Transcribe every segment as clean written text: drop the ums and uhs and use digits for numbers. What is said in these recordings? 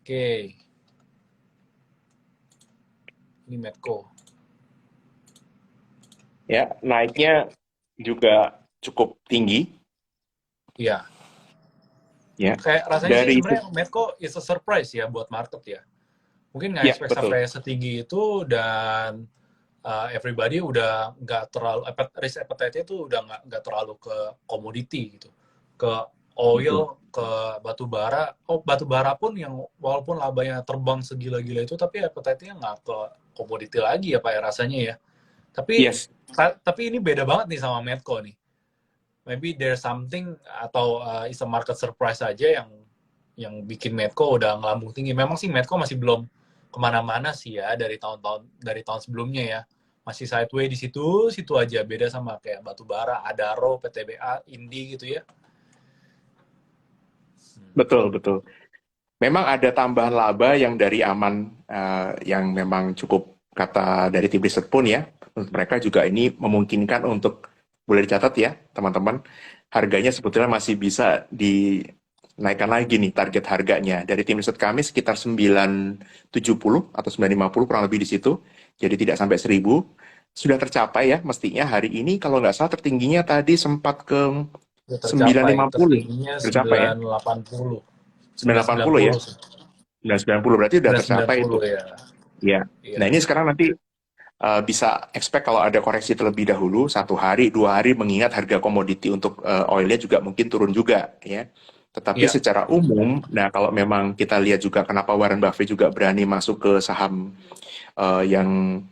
Oke, ini Medco. Ya, naiknya juga cukup tinggi, Iya, ya. kayak rasanya sih Dari sebenarnya Medco is a surprise ya buat market ya. Mungkin nggak ya expect betul, sampai setinggi itu dan everybody udah nggak terlalu risk appetite-nya tuh udah nggak terlalu ke komoditi gitu, ke betul. oil, ke batu bara. Oh, batu bara pun yang walaupun labanya terbang segila-gila itu, tapi appetite-nya nggak ke komoditi lagi ya Pak ya rasanya ya. Tapi Yes, tapi ini beda banget nih sama Medco nih. Maybe there's something atau is a market surprise aja yang bikin Medco udah ngelambung tinggi. Memang sih Medco masih belum kemana-mana sih ya dari tahun sebelumnya ya. Masih sideways di situ aja. Beda sama kayak Batubara, Adaro, PTBA, Indi gitu ya. betul, betul. Memang ada tambahan laba yang dari aman, yang memang cukup kata dari tim riset pun ya. Untuk mereka juga ini memungkinkan untuk, boleh dicatat ya teman-teman, harganya sebetulnya masih bisa dinaikkan lagi nih target harganya. Dari tim riset kami sekitar 970 atau 950 kurang lebih di situ. Jadi tidak sampai 1000. Sudah tercapai ya mestinya hari ini kalau nggak salah tertingginya tadi sempat ke Udah tercapai. 950. Tertingginya Tercapai ya? 980. 980 ya? 990 sih. 990 berarti udah tercapai itu. 990 ya. Ya. Nah Iya. ini sekarang nanti bisa expect kalau ada koreksi terlebih dahulu 1 hari, 2 hari, mengingat harga komoditi untuk oilnya juga mungkin turun juga ya. Tetapi Iya. secara umum, nah kalau memang kita lihat juga kenapa Warren Buffett juga berani masuk ke saham yang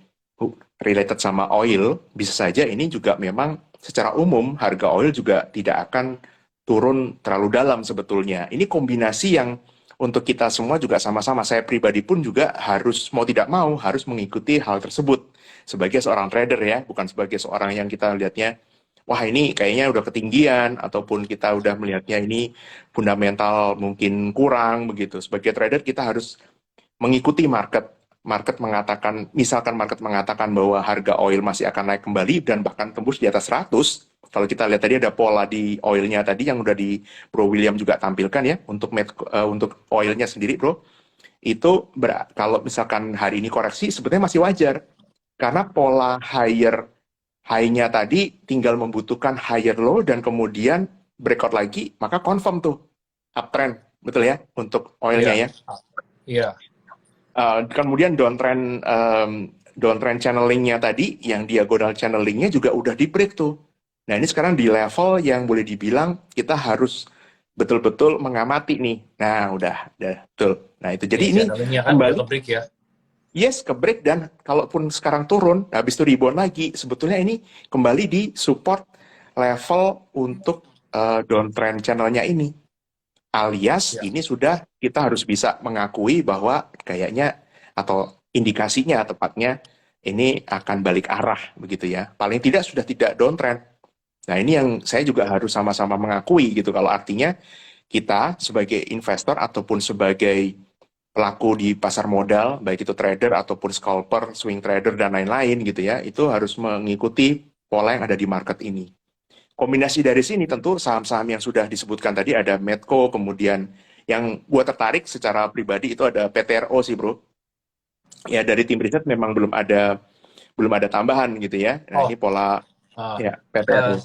related sama oil, bisa saja ini juga memang secara umum harga oil juga tidak akan turun terlalu dalam sebetulnya. Ini kombinasi yang untuk kita semua juga sama-sama, saya pribadi pun juga harus mau tidak mau harus mengikuti hal tersebut sebagai seorang trader ya, bukan sebagai seorang yang kita lihatnya wah ini kayaknya udah ketinggian ataupun kita udah melihatnya ini fundamental mungkin kurang begitu. Sebagai trader kita harus mengikuti market. Market mengatakan, misalkan market mengatakan bahwa harga oil masih akan naik kembali dan bahkan tembus di atas 100. Kalau kita lihat tadi ada pola di oilnya tadi yang udah di Bro William juga tampilkan ya untuk oilnya sendiri Bro. Itu kalau misalkan hari ini koreksi sebetulnya masih wajar karena pola high-nya tadi tinggal membutuhkan higher low dan kemudian breakout lagi maka confirm tuh uptrend betul ya untuk oilnya Iya. ya. Iya. Kemudian downtrend channelingnya tadi, yang diagonal channelingnya juga udah di break tuh. Nah ini sekarang di level yang boleh dibilang kita harus betul-betul mengamati nih. Nah udah betul. Nah itu jadi Nih ini channelingnya kan udah kembali, ke break ya. yes ke break dan kalaupun sekarang turun, habis itu rebound lagi, sebetulnya ini kembali di support level untuk downtrend channelnya ini. Alias Ya. ini sudah kita harus bisa mengakui bahwa kayaknya atau indikasinya tepatnya ini akan balik arah begitu ya. Paling tidak sudah tidak downtrend. Nah, ini yang saya juga harus sama-sama mengakui gitu kalau artinya kita sebagai investor ataupun sebagai pelaku di pasar modal, baik itu trader ataupun scalper, swing trader dan lain-lain gitu ya, itu harus mengikuti pola yang ada di market ini. Kombinasi dari sini tentu saham-saham yang sudah disebutkan tadi ada Medco, kemudian yang gua tertarik secara pribadi itu ada PTRO sih bro. Ya dari tim riset memang belum ada tambahan gitu ya. Nah Oh, ini pola uh, ya uh, PTRO.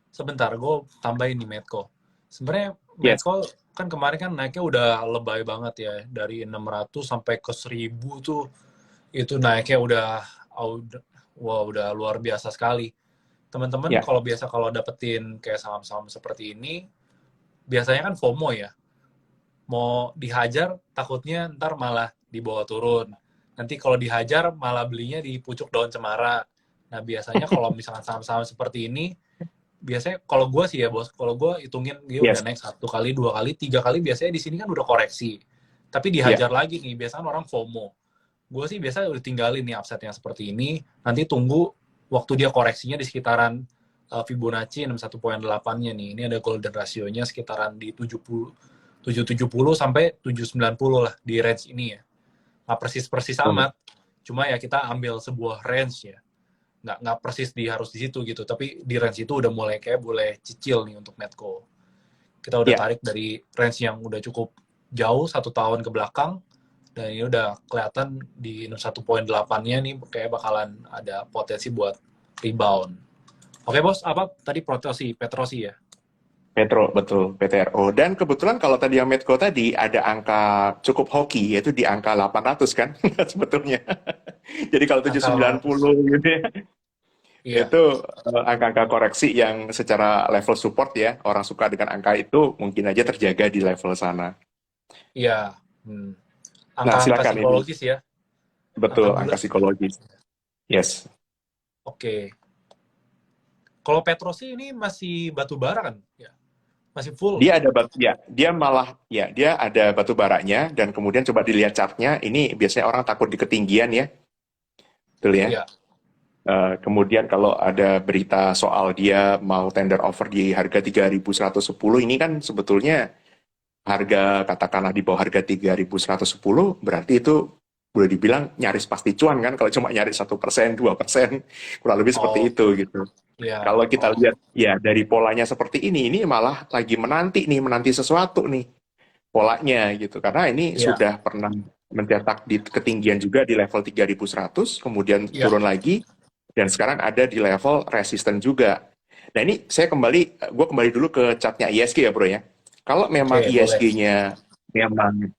sebentar, gue tambahin nih Medco. Sebenarnya Yes, Medco kan kemarin kan naiknya udah lebay banget ya, dari 600 sampai ke 1000 tuh, itu naiknya wah, udah luar biasa sekali. Teman-teman ya, kalau dapetin kayak saham-saham seperti ini, biasanya kan FOMO ya, mau dihajar takutnya ntar malah dibawa turun. Nanti kalau dihajar malah belinya di pucuk daun cemara. Nah biasanya kalau misalkan saham-saham seperti ini, biasanya kalau gue sih ya bos, kalau gue hitungin dia udah yes, naik 1 kali, 2 kali, 3 kali, biasanya di sini kan udah koreksi. Tapi ya, dihajar lagi nih, biasanya orang FOMO. Gue sih biasa udah tinggalin nih upset yang seperti ini, nanti tunggu waktu dia koreksinya di sekitaran Fibonacci 61,8-nya nih. Ini ada golden ratio-nya sekitaran di 770 sampai 790 lah di range ini ya. Nggak persis-persis amat, cuma ya kita ambil sebuah range ya. Nggak persis harus di situ gitu, tapi di range itu udah boleh cicil nih untuk Medco. Kita udah ya, tarik dari range yang udah cukup jauh 1 tahun ke belakang, dan ini udah kelihatan di 1.8-nya nih kayak bakalan ada potensi buat rebound. Oke bos, apa tadi Petrosi ya? Petro, betul, PTRO. Dan kebetulan kalau tadi yang Medco tadi ada angka cukup hoki, yaitu di angka 800 kan, sebetulnya. Jadi kalau Angka 790 800. gitu ya, Iya, itu angka-angka koreksi yang secara level support ya, orang suka dengan angka itu mungkin aja terjaga di level sana. iya. Hmm. Nah, Angka-angka silakan ini. psikologis ya, angka Betul, angka bulat. psikologis. Yes. Oke. Kalau Petrosi ini masih batu bara kan? Ya, masih full. Dia ada batu, ya, dia malah, ya, dia ada batu baranya, dan kemudian coba dilihat chartnya, ini biasanya orang takut di ketinggian ya, betul ya. Iya, Kemudian kalau ada berita soal dia mau tender offer di harga 3.110, ini kan sebetulnya harga katakanlah di bawah harga 3.110, berarti itu boleh dibilang nyaris pasti cuan kan, kalau cuma nyaris 1%, 2%, kurang lebih seperti oh, itu gitu. iya, Kalau kita oh, lihat ya dari polanya seperti ini malah lagi menanti sesuatu nih polanya gitu. Karena ini iya, sudah pernah mencetak di ketinggian juga di level 3.100, kemudian iya. turun lagi, dan sekarang ada di level resisten juga. Nah ini gue kembali dulu ke chartnya ISG ya bro ya. Kalau memang Oke, boleh. ISG-nya memang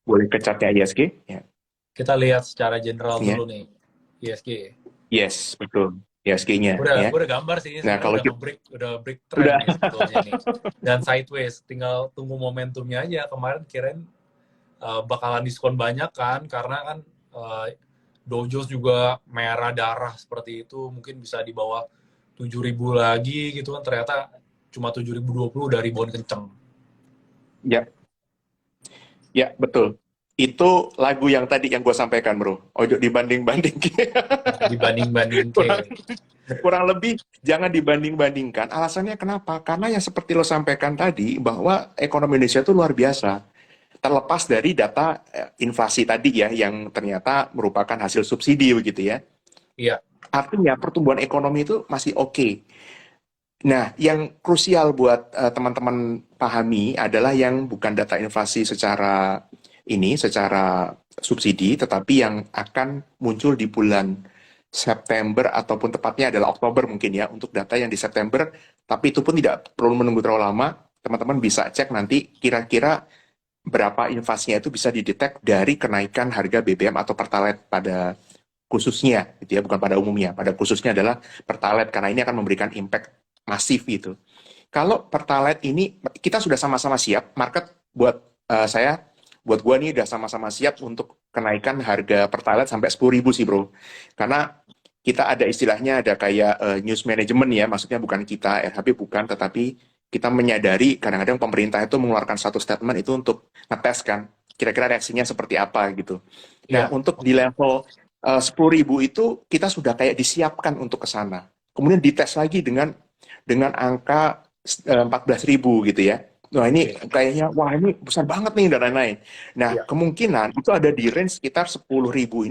boleh ke chartnya ISG, ya, Kita lihat secara general ya, dulu nih, ISG. yes betul ISG-nya Gue ya. udah gambar sih, ini Nah sebenarnya kalau udah kita break trend udah nih sebetulnya nih. Dan sideways, tinggal tunggu momentumnya aja. Kemarin kirain bakalan diskon banyak kan, karena kan Dow Jones juga merah darah seperti itu, mungkin bisa di bawah 7.000 lagi gitu kan, ternyata cuma 7.020 udah rebound kenceng. ya, ya betul. Itu lagu yang tadi yang gue sampaikan bro. Ojo dibanding-banding. Dibanding-banding ke. kurang, kurang lebih jangan dibanding-bandingkan. Alasannya kenapa? Karena yang seperti lo sampaikan tadi bahwa ekonomi Indonesia itu luar biasa. Terlepas dari data inflasi tadi ya yang ternyata merupakan hasil subsidi begitu ya. Iya, Artinya pertumbuhan ekonomi itu masih oke. Nah, yang krusial buat teman-teman pahami adalah yang bukan data inflasi secara subsidi, tetapi yang akan muncul di bulan September ataupun tepatnya adalah Oktober mungkin ya, untuk data yang di September, tapi itu pun tidak perlu menunggu terlalu lama, teman-teman bisa cek nanti kira-kira berapa inflasinya itu bisa didetek dari kenaikan harga BBM atau Pertalite pada khususnya, gitu ya, bukan pada umumnya, pada khususnya adalah Pertalite, karena ini akan memberikan impact masif gitu. Kalau Pertalite ini kita sudah sama-sama siap, market buat gua nih udah sama-sama siap untuk kenaikan harga Pertalite sampai 10.000 sih bro. Karena kita ada istilahnya ada kayak news management ya, maksudnya bukan kita RHB bukan, tetapi kita menyadari kadang-kadang pemerintah itu mengeluarkan satu statement itu untuk ngetes kan, kira-kira reaksinya seperti apa gitu. Nah iya, untuk di level 10.000 itu kita sudah kayak disiapkan untuk ke sana. Kemudian dites lagi dengan angka 14.000 gitu ya. Nah ini oke, kayaknya, wah ini besar banget nih dan lain-lain. Nah iya, kemungkinan itu ada di range sekitar 10.000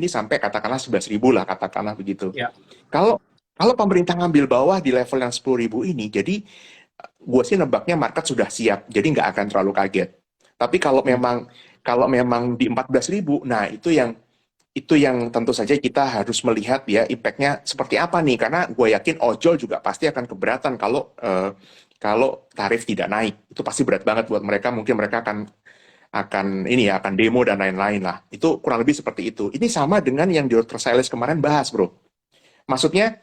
ini sampai katakanlah 11.000 lah, katakanlah begitu. iya, Kalau kalau pemerintah ngambil bawah di level yang 10.000 ini, jadi gue sih nebaknya market sudah siap, jadi nggak akan terlalu kaget. Tapi hmm, kalau memang di 14.000, nah itu yang tentu saja kita harus melihat ya impact-nya seperti apa nih, karena gue yakin ojol juga pasti akan keberatan kalau tarif tidak naik, itu pasti berat banget buat mereka, mungkin mereka akan ini ya akan demo dan lain-lain lah, itu kurang lebih seperti itu. Ini sama dengan yang di Versailles kemarin bahas bro, maksudnya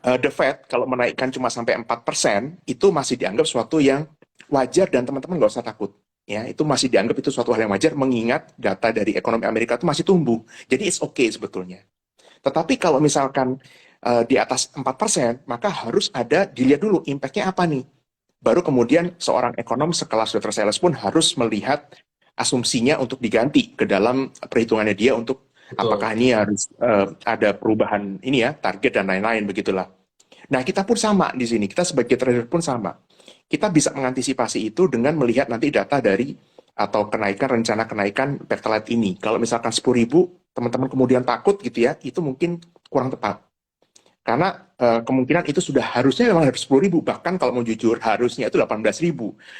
the Fed kalau menaikkan cuma sampai 4% itu masih dianggap suatu yang wajar dan teman-teman nggak usah takut. Ya, itu masih dianggap itu suatu hal yang wajar mengingat data dari ekonomi Amerika itu masih tumbuh. Jadi it's okay sebetulnya. Tetapi kalau misalkan di atas 4%, maka harus ada dilihat dulu impact-nya apa nih. Baru kemudian seorang ekonom sekelas Dr. Sales pun harus melihat asumsinya untuk diganti ke dalam perhitungannya dia untuk betul. apakah ini harus ada perubahan ini ya, target dan lain-lain begitulah. Nah, kita pun sama di sini. Kita sebagai trader pun sama. Kita bisa mengantisipasi itu dengan melihat nanti data dari atau rencana kenaikan Pertalite ini. Kalau misalkan 10.000, teman-teman kemudian takut gitu ya, itu mungkin kurang tepat. Karena kemungkinan itu sudah harusnya memang harus 10.000. Bahkan kalau mau jujur, harusnya itu 18.000.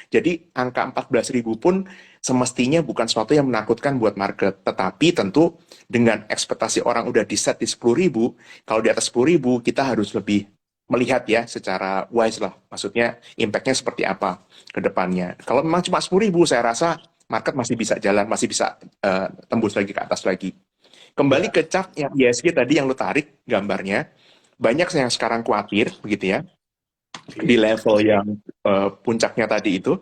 Jadi angka 14.000 pun semestinya bukan sesuatu yang menakutkan buat market. Tetapi tentu dengan ekspektasi orang udah di set di 10.000, kalau di atas 10.000 kita harus lebih melihat ya secara wise lah. Maksudnya impact-nya seperti apa ke depannya. Kalau memang cuma 10.000, saya rasa market masih bisa jalan, masih bisa tembus lagi ke atas lagi. Kembali Ya. ke chart yang ISG tadi yang lu tarik gambarnya, banyak yang sekarang khawatir begitu ya, di Oke. level yang puncaknya tadi itu,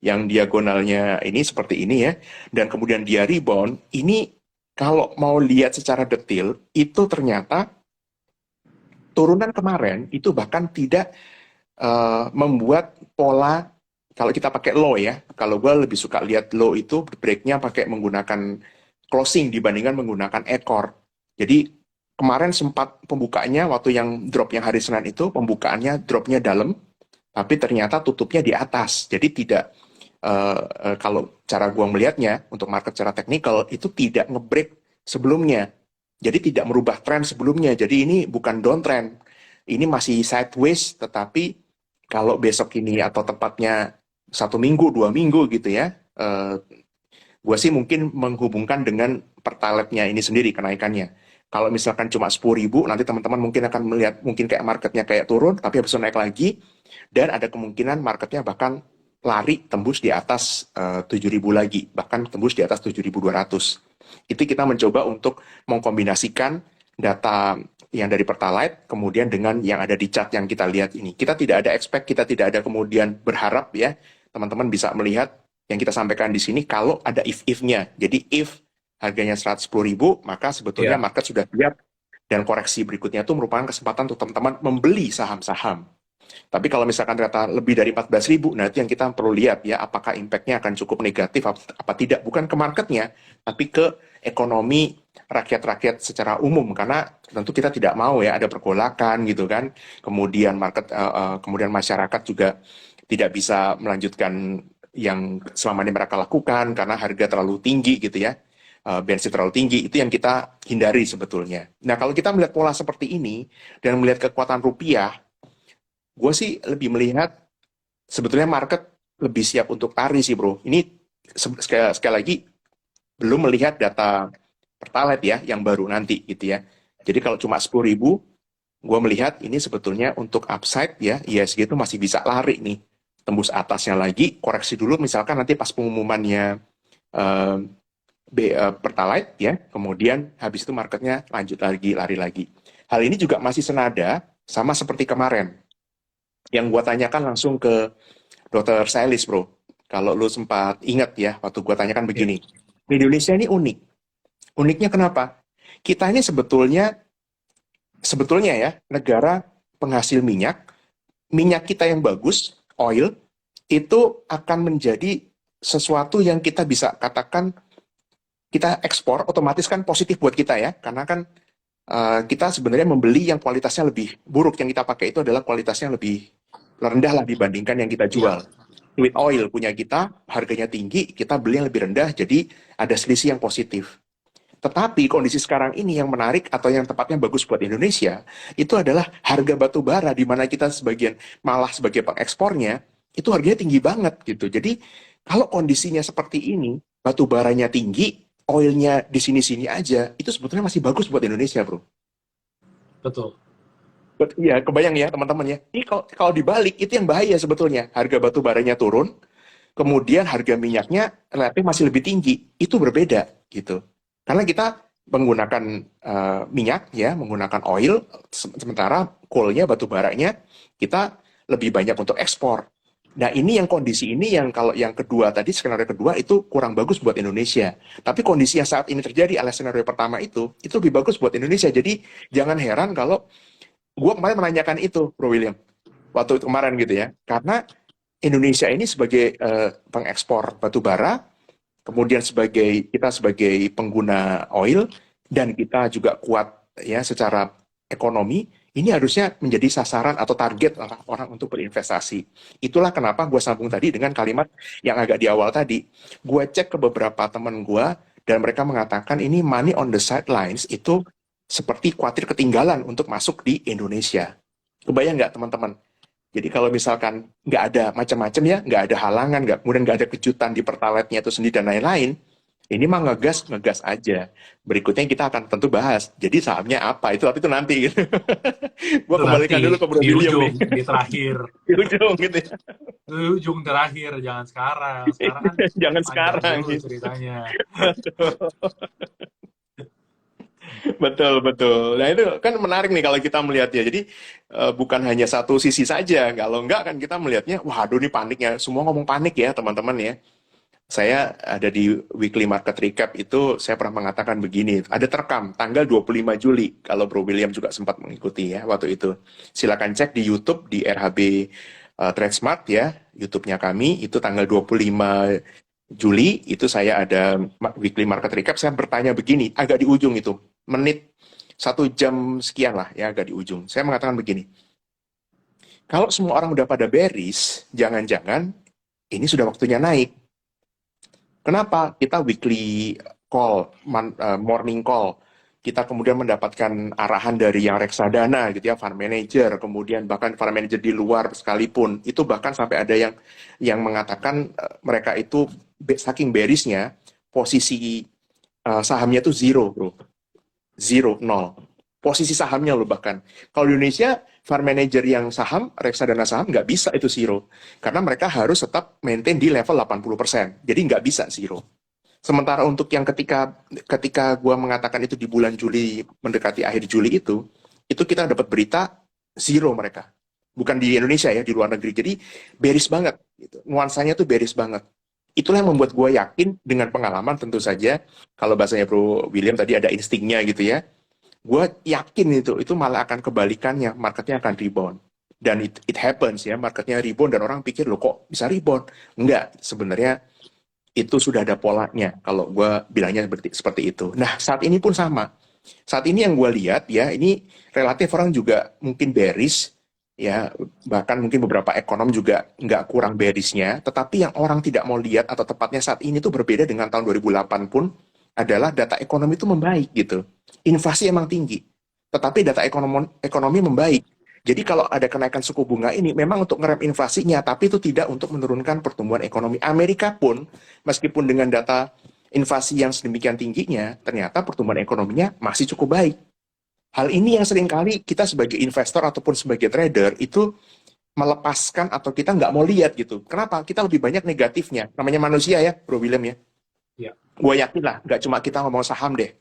yang diagonalnya ini seperti ini ya, dan kemudian dia rebound, ini kalau mau lihat secara detail, itu ternyata turunan kemarin itu bahkan tidak membuat pola, kalau kita pakai low ya, kalau gue lebih suka lihat low itu breaknya pakai menggunakan closing dibandingkan menggunakan ekor. Jadi kemarin sempat pembukaannya waktu yang drop yang hari Senin itu, pembukaannya dropnya dalam, tapi ternyata tutupnya di atas. Jadi tidak, kalau cara gua melihatnya untuk market secara teknikal itu tidak ngebreak sebelumnya. Jadi tidak merubah tren sebelumnya. Jadi ini bukan downtrend. Ini masih sideways, tetapi kalau besok ini atau tepatnya 1 minggu, 2 minggu gitu ya, gue sih mungkin menghubungkan dengan pertalite-nya ini sendiri kenaikannya. Kalau misalkan cuma 10.000, nanti teman-teman mungkin akan melihat mungkin kayak marketnya kayak turun, tapi habis itu naik lagi, dan ada kemungkinan marketnya bahkan lari tembus di atas 7.000 lagi, bahkan tembus di atas 7.200. Itu kita mencoba untuk mengkombinasikan data yang dari pertalite, kemudian dengan yang ada di chart yang kita lihat ini. Kita tidak ada expect, kita tidak ada kemudian berharap ya, teman-teman bisa melihat yang kita sampaikan di sini kalau ada if-if-nya. Jadi if harganya 110.000, maka sebetulnya Ya. market sudah siap dan koreksi berikutnya itu merupakan kesempatan untuk teman-teman membeli saham-saham. Tapi kalau misalkan ternyata lebih dari 14.000, nah itu yang kita perlu lihat ya, apakah impact-nya akan cukup negatif apa tidak. Bukan ke marketnya, tapi ke ekonomi rakyat-rakyat secara umum. Karena tentu kita tidak mau ya ada pergolakan gitu kan. Kemudian kemudian masyarakat juga tidak bisa melanjutkan yang selama ini mereka lakukan karena harga terlalu tinggi gitu ya, bensin terlalu tinggi, itu yang kita hindari sebetulnya. Nah kalau kita melihat pola seperti ini dan melihat kekuatan rupiah, gue sih lebih melihat sebetulnya market lebih siap untuk lari sih bro. Ini sekali lagi belum melihat data pertalite ya yang baru nanti gitu ya. Jadi kalau cuma 10.000, gue melihat ini sebetulnya untuk upside ya, ISG itu masih bisa lari nih. Tembus atasnya lagi, koreksi dulu misalkan nanti pas pengumumannya eh, Pertalite ya, kemudian habis itu marketnya lanjut lagi, lari lagi. Hal ini juga masih senada sama seperti kemarin. Yang gue tanyakan langsung ke Dr. Sailis bro. Kalau lu sempat ingat ya, waktu gue tanyakan Ya. begini. Indonesia ini unik. Uniknya kenapa? Kita ini sebetulnya ya, negara penghasil minyak. Minyak kita yang bagus, oil, itu akan menjadi sesuatu yang kita bisa katakan kita ekspor, otomatis kan positif buat kita ya, karena kan kita sebenarnya membeli yang kualitasnya lebih buruk, yang kita pakai itu adalah kualitasnya lebih rendah lah dibandingkan yang kita Ya. jual. With oil punya kita, harganya tinggi, kita beli yang lebih rendah, jadi ada selisih yang positif. Tetapi kondisi sekarang ini yang menarik atau yang tepatnya bagus buat Indonesia, itu adalah harga batu bara, di mana kita sebagian malah sebagai pengekspornya, itu harganya tinggi banget gitu. Jadi kalau kondisinya seperti ini, batu baranya tinggi, oilnya di sini-sini aja, itu sebetulnya masih bagus buat Indonesia, bro. Betul. Iya, kebayang ya teman-teman ya. Ini kalau dibalik, itu yang bahaya sebetulnya. Harga batu baranya turun, kemudian harga minyaknya relatif masih lebih tinggi. Itu berbeda gitu. Karena kita menggunakan minyak ya, menggunakan oil, sementara coal-nya, batu baranya kita lebih banyak untuk ekspor. Nah ini yang kondisi ini yang kalau yang kedua tadi, skenario kedua itu kurang bagus buat Indonesia. Tapi kondisi yang saat ini terjadi alias skenario pertama itu lebih bagus buat Indonesia. Jadi jangan heran kalau gue kemarin menanyakan itu, Bro William, waktu itu kemarin gitu ya. Karena Indonesia ini sebagai pengekspor batu bara, kemudian kita sebagai pengguna oil, dan kita juga kuat ya secara ekonomi, ini harusnya menjadi sasaran atau target orang untuk berinvestasi. Itulah kenapa gue sambung tadi dengan kalimat yang agak di awal tadi. Gue cek ke beberapa teman gue, dan mereka mengatakan ini money on the sidelines itu seperti khawatir ketinggalan untuk masuk di Indonesia. Kebayang nggak teman-teman? Jadi kalau misalkan nggak ada macam-macam ya, nggak ada halangan, kemudian nggak ada kejutan di pertalite-nya itu sendiri dan lain-lain, ini mah ngegas, ngegas aja. Berikutnya kita akan tentu bahas. Jadi sahamnya apa? Itu tapi itu nanti gitu. Gua Itu nanti kembalikan dulu ke Bro di William nih. ujung, di terakhir. Di ujung gitu ya. Di ujung terakhir, jangan sekarang. Sekarang kan Jangan panjang sekarang dulu gitu. ceritanya. Betul, betul. Nah itu kan menarik nih kalau kita melihatnya. Jadi bukan hanya satu sisi saja. Kalau enggak kan kita melihatnya, waduh ini paniknya. Semua ngomong panik ya teman-teman ya. Saya ada di weekly market recap itu, saya pernah mengatakan begini, ada terekam tanggal 25 Juli, kalau Bro William juga sempat mengikuti ya waktu itu. Silakan cek di YouTube, di RHB TradeSmart ya, YouTube-nya kami, itu tanggal 25 Juli, itu saya ada weekly market recap, saya bertanya begini, agak di ujung itu, menit 1 jam sekian lah ya, agak di ujung. Saya mengatakan begini, kalau semua orang udah pada bearish, jangan-jangan ini sudah waktunya naik. Kenapa? Kita weekly call, morning call. Kita kemudian mendapatkan arahan dari yang reksadana gitu ya, fund manager, kemudian bahkan fund manager di luar sekalipun. Itu bahkan sampai ada yang mengatakan mereka itu saking bearish-nya, posisi sahamnya itu zero, bro. Zero, nol. Posisi sahamnya loh bahkan. Kalau di Indonesia, fund manager yang saham, reksadana saham, nggak bisa itu zero. Karena mereka harus tetap maintain di level 80%. Jadi nggak bisa zero. Sementara untuk yang ketika gua mengatakan itu di bulan Juli, mendekati akhir Juli itu kita dapat berita zero mereka. Bukan di Indonesia ya, di luar negeri. Jadi bearish banget. Gitu. Nuansanya tuh bearish banget. Itulah yang membuat gue yakin dengan pengalaman tentu saja. Kalau bahasanya Bro William tadi ada instingnya gitu ya, gue yakin itu malah akan kebalikannya, marketnya akan rebound. Dan it happens ya, marketnya rebound dan orang pikir, loh kok bisa rebound? Enggak, sebenarnya itu sudah ada polanya, kalau gue bilangnya seperti itu. Nah, saat ini pun sama. Saat ini yang gue lihat ya, ini relatif orang juga mungkin bearish, ya, bahkan mungkin beberapa ekonom juga nggak kurang bearishnya, tetapi yang orang tidak mau lihat, atau tepatnya saat ini tuh berbeda dengan tahun 2008 pun, adalah data ekonomi itu membaik gitu. Inflasi emang tinggi, tetapi data ekonomi membaik. Jadi kalau ada kenaikan suku bunga ini memang untuk ngerem inflasinya, tapi itu tidak untuk menurunkan pertumbuhan ekonomi. Amerika pun, meskipun dengan data inflasi yang sedemikian tingginya, ternyata pertumbuhan ekonominya masih cukup baik. Hal ini yang seringkali kita sebagai investor ataupun sebagai trader itu melepaskan atau kita nggak mau lihat gitu. Kenapa? Kita lebih banyak negatifnya. Namanya manusia ya, Bro William ya. Ya. Gue yakin lah, nggak cuma kita ngomong saham deh.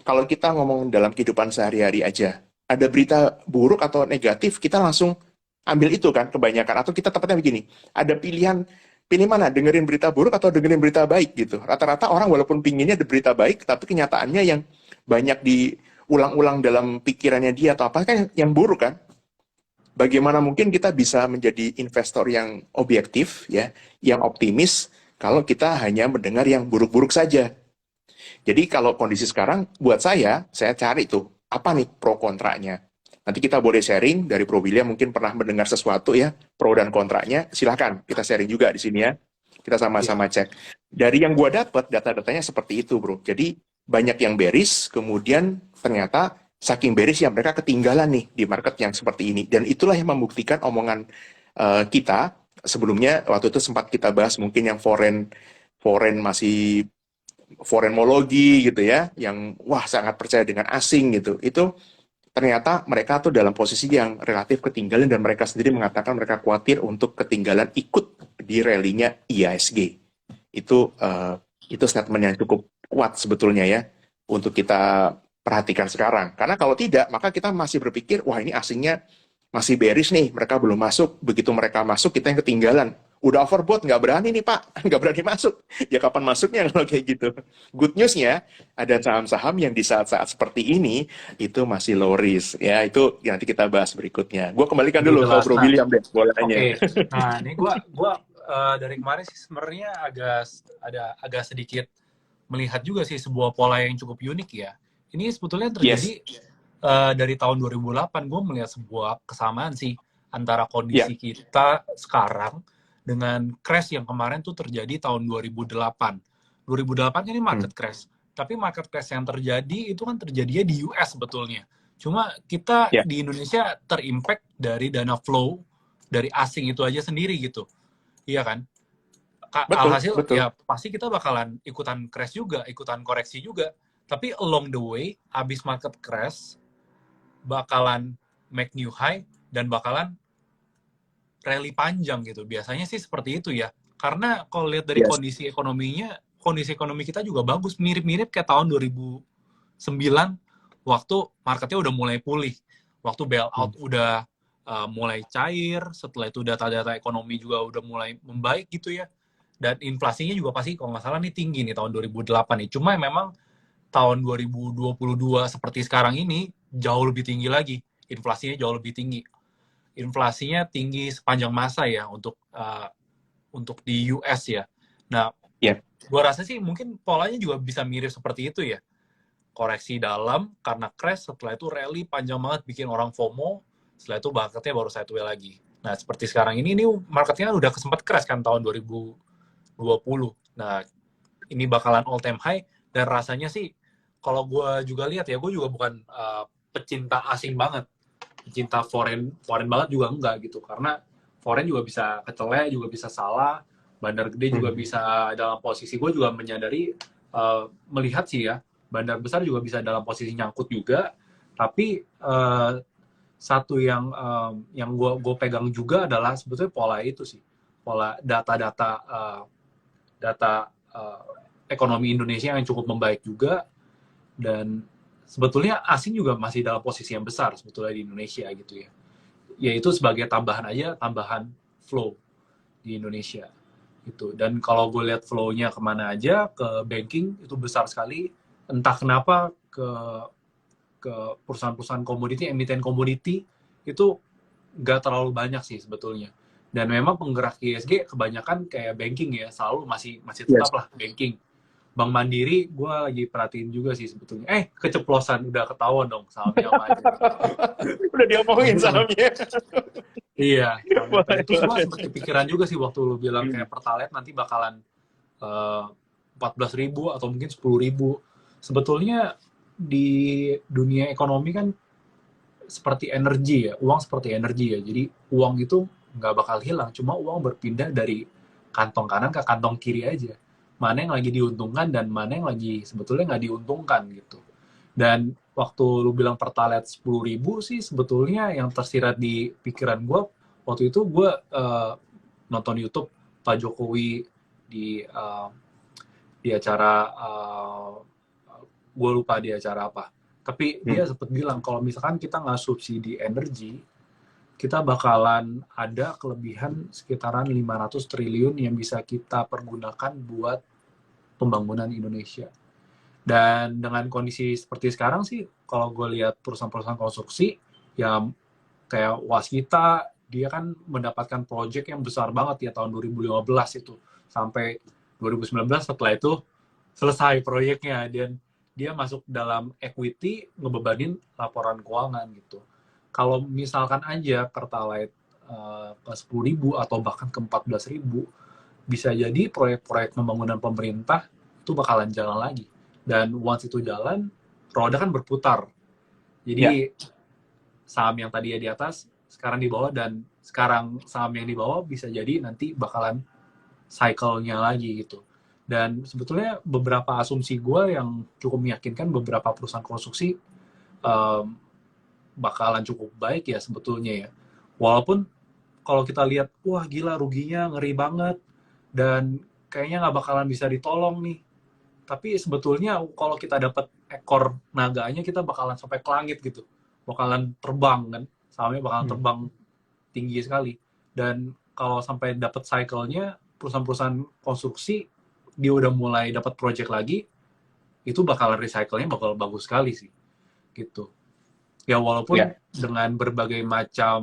Kalau kita ngomong dalam kehidupan sehari-hari aja, ada berita buruk atau negatif, kita langsung ambil itu kan kebanyakan. Atau kita tepatnya begini, ada pilihan, pilih mana, dengerin berita buruk atau dengerin berita baik gitu. Rata-rata orang walaupun pinginnya ada berita baik, tapi kenyataannya yang banyak diulang-ulang dalam pikirannya dia atau apa kan yang buruk kan. Bagaimana mungkin kita bisa menjadi investor yang objektif ya, yang optimis kalau kita hanya mendengar yang buruk-buruk saja. Jadi kalau kondisi sekarang, buat saya cari tuh, apa nih pro kontranya. Nanti kita boleh sharing, dari Bro William mungkin pernah mendengar sesuatu ya, pro dan kontranya, silahkan kita sharing juga di sini ya. Kita sama-sama cek. Dari yang gua dapat, data-datanya seperti itu bro. Jadi banyak yang bearish, kemudian ternyata saking bearish ya mereka ketinggalan nih di market yang seperti ini. Dan itulah yang membuktikan omongan kita, sebelumnya waktu itu sempat kita bahas mungkin yang foreign masih foreignomologi gitu ya, yang wah sangat percaya dengan asing gitu, itu ternyata mereka tuh dalam posisi yang relatif ketinggalan dan mereka sendiri mengatakan mereka khawatir untuk ketinggalan ikut di rally-nya IISG. Itu statement yang cukup kuat sebetulnya ya untuk kita perhatikan sekarang. Karena kalau tidak, maka kita masih berpikir, wah ini asingnya masih bearish nih, mereka belum masuk. Begitu mereka masuk, kita yang ketinggalan. Udah overbought, nggak berani nih Pak, nggak berani masuk. Ya kapan masuknya kalau kayak gitu? Good news-nya, ada saham-saham yang di saat-saat seperti ini, itu masih low risk. Ya, itu nanti kita bahas berikutnya. Gue kembalikan Lebih dulu ke jelas. Bro Nah, William deh, boleh tanya. oke. Nah, ini gua dari kemarin sih sebenarnya agak sedikit melihat juga sih sebuah pola yang cukup unik ya. Ini sebetulnya terjadi dari tahun 2008. Gue melihat sebuah kesamaan sih antara kondisi kita sekarang dengan crash yang kemarin tuh terjadi tahun 2008. 2008 kan ini market crash. Tapi market crash yang terjadi itu kan terjadinya di US sebetulnya. Cuma kita di Indonesia terimpact dari dana flow dari asing itu aja sendiri gitu. Iya kan? Betul, Alhasil betul. ya pasti kita bakalan ikutan crash juga, ikutan koreksi juga. Tapi along the way, abis market crash, bakalan make new high dan bakalan rally panjang gitu. Biasanya sih seperti itu ya. Karena kalau lihat dari Yes. kondisi ekonominya, kondisi ekonomi kita juga bagus, mirip-mirip kayak tahun 2009 waktu marketnya udah mulai pulih. Waktu bailout udah mulai cair, setelah itu data-data ekonomi juga udah mulai membaik gitu ya. Dan inflasinya juga pasti kalau nggak salah nih tinggi nih tahun 2008 nih. Cuma memang tahun 2022 seperti sekarang ini jauh lebih tinggi lagi. Inflasinya jauh lebih tinggi. Inflasinya tinggi sepanjang masa ya untuk di US ya. Nah, Ya. gua rasa sih mungkin polanya juga bisa mirip seperti itu ya. Koreksi dalam karena crash, setelah itu rally panjang banget bikin orang FOMO, setelah itu marketnya baru sideways lagi. Nah, seperti sekarang ini marketnya udah kesempat crash kan tahun 2020. Nah, ini bakalan all time high dan rasanya sih kalau gue juga lihat ya, gue juga bukan pecinta asing banget, pecinta foreign banget juga enggak gitu, karena foreign juga bisa kecele, juga bisa salah, bandar gede juga bisa dalam posisi, gue juga menyadari melihat sih ya, bandar besar juga bisa dalam posisi nyangkut juga, tapi satu yang gue pegang juga adalah sebetulnya pola itu sih, pola data-data data ekonomi Indonesia yang cukup membaik juga, dan sebetulnya asing juga masih dalam posisi yang besar sebetulnya di Indonesia gitu ya. Yaitu sebagai tambahan aja, tambahan flow di Indonesia gitu. Dan kalau gue lihat flow-nya kemana aja, ke banking itu besar sekali. Entah kenapa ke perusahaan-perusahaan komoditi, emiten komoditi itu nggak terlalu banyak sih sebetulnya. Dan memang penggerak ISG kebanyakan kayak banking ya, selalu masih Yes. tetap lah banking. Bank Mandiri, gue lagi perhatiin juga sih sebetulnya. Keceplosan, udah ketahuan dong sahamnya apa aja. Udah diomongin sahamnya. Iya, sahamnya apa aja. Terus gue sempet kepikiran juga sih waktu lu bilang kayak Pertalite nanti bakalan 14.000 atau mungkin 10.000. Sebetulnya di dunia ekonomi kan seperti energi ya, uang seperti energi ya. Jadi uang itu nggak bakal hilang, cuma uang berpindah dari kantong kanan ke kantong kiri aja. Mana yang lagi diuntungkan dan mana yang lagi sebetulnya nggak diuntungkan gitu. Dan waktu lu bilang Pertalite 10.000 sih sebetulnya yang tersirat di pikiran gue, waktu itu gue nonton YouTube Pak Jokowi di acara, gue lupa di acara apa. Tapi dia sempat bilang kalau misalkan kita nggak subsidi energi, kita bakalan ada kelebihan sekitaran 500 triliun yang bisa kita pergunakan buat pembangunan Indonesia. Dan dengan kondisi seperti sekarang sih, kalau gue lihat perusahaan-perusahaan konstruksi, ya kayak Waskita, dia kan mendapatkan proyek yang besar banget ya tahun 2015 itu. Sampai 2019 setelah itu selesai proyeknya, dan dia masuk dalam equity, ngebebanin laporan keuangan gitu. Kalau misalkan aja Pertalite ke 10.000 atau bahkan ke 14.000, bisa jadi proyek-proyek pembangunan pemerintah itu bakalan jalan lagi. Dan once itu jalan, roda kan berputar. Jadi saham yang tadi di atas, sekarang di bawah, dan sekarang saham yang di bawah bisa jadi nanti bakalan cycle-nya lagi gitu. Dan sebetulnya beberapa asumsi gue yang cukup meyakinkan, beberapa perusahaan konstruksi bakalan cukup baik ya sebetulnya ya. Walaupun kalau kita lihat, wah gila ruginya ngeri banget, dan kayaknya nggak bakalan bisa ditolong nih. Tapi sebetulnya kalau kita dapat ekor naganya, kita bakalan sampai ke langit gitu. Bakalan terbang kan, sahamnya bakalan terbang tinggi sekali. Dan kalau sampai dapat cycle-nya, perusahaan-perusahaan konstruksi, dia udah mulai dapat project lagi, itu bakalan recycle-nya bakal bagus sekali sih. Gitu. Ya walaupun dengan berbagai macam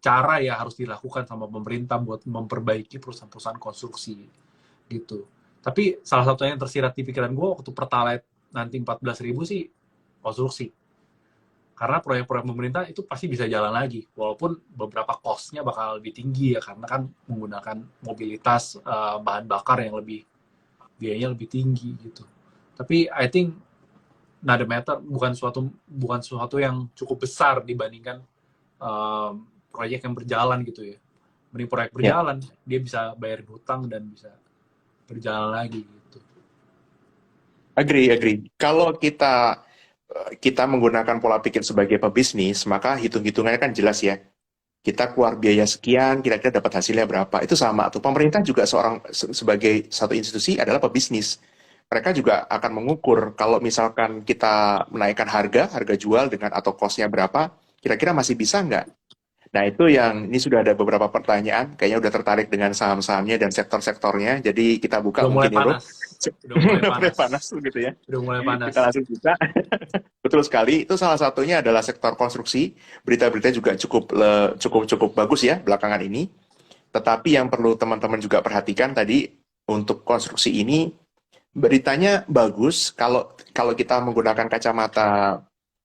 cara ya harus dilakukan sama pemerintah buat memperbaiki perusahaan-perusahaan konstruksi gitu. Tapi salah satu yang tersirat di pikiran gue waktu Pertalite nanti 14.000 sih konstruksi. Karena proyek-proyek pemerintah itu pasti bisa jalan lagi, walaupun beberapa cost-nya bakal lebih tinggi ya, karena kan menggunakan mobilitas bahan bakar yang biayanya lebih tinggi gitu. Tapi I think not a matter, bukan suatu yang cukup besar dibandingkan proyek yang berjalan gitu ya. Mending proyek Ya, berjalan, dia bisa bayarin hutang dan bisa berjalan lagi gitu. agree. Kalau kita menggunakan pola pikir sebagai pebisnis, maka hitung-hitungannya kan jelas ya. Kita keluar biaya sekian, kira-kira dapat hasilnya berapa. Itu sama tuh. Pemerintah juga sebagai satu institusi adalah pebisnis. Mereka juga akan mengukur kalau misalkan kita menaikkan harga jual dengan atau cost-nya berapa, kira-kira masih bisa nggak? Nah, itu yang ini sudah ada beberapa pertanyaan, kayaknya udah tertarik dengan saham-sahamnya dan sektor-sektornya. Jadi kita buka Udah mulai mungkin ya, Bro. panas, udah mulai Udah mulai panas, panas gitu ya. udah mulai panas. Kita langsung buka. Betul sekali. Itu salah satunya adalah sektor konstruksi. Berita-berita juga cukup bagus ya belakangan ini. Tetapi yang perlu teman-teman juga perhatikan tadi untuk konstruksi ini beritanya bagus kalau kalau kita menggunakan kacamata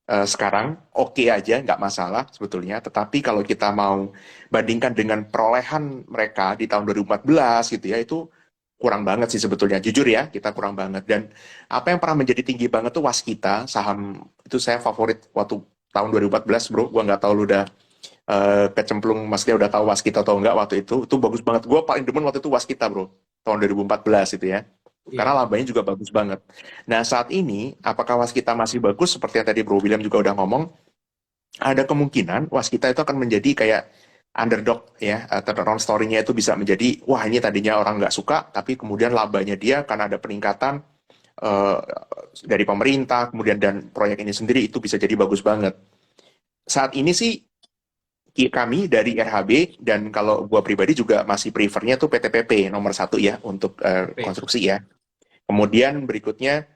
sekarang oke aja nggak masalah sebetulnya. Tetapi kalau kita mau bandingkan dengan perolehan mereka di tahun 2014 gitu ya itu kurang banget sih sebetulnya. Jujur ya, kita kurang banget. Dan apa yang pernah menjadi tinggi banget tuh Waskita, saham itu saya favorit waktu tahun 2014, bro. Gua nggak tahu lu udah kecemplung, maksudnya udah tahu Waskita atau enggak waktu itu. Itu bagus banget. Gua paling demen waktu itu Waskita, bro. Tahun 2014 itu ya. Iya. Karena labanya juga bagus banget. Nah, saat ini, apakah Waskita masih bagus? Seperti yang tadi Bro William juga udah ngomong, ada kemungkinan Waskita itu akan menjadi kayak underdog ya, turnaround story-nya itu bisa menjadi wah ini tadinya orang nggak suka tapi kemudian labanya dia karena ada peningkatan uh, dari pemerintah kemudian dan proyek ini sendiri itu bisa jadi bagus banget. Saat ini sih kami dari RHB dan kalau gua pribadi juga masih prefernya tuh PTPP nomor satu ya untuk PP. konstruksi ya. Kemudian berikutnya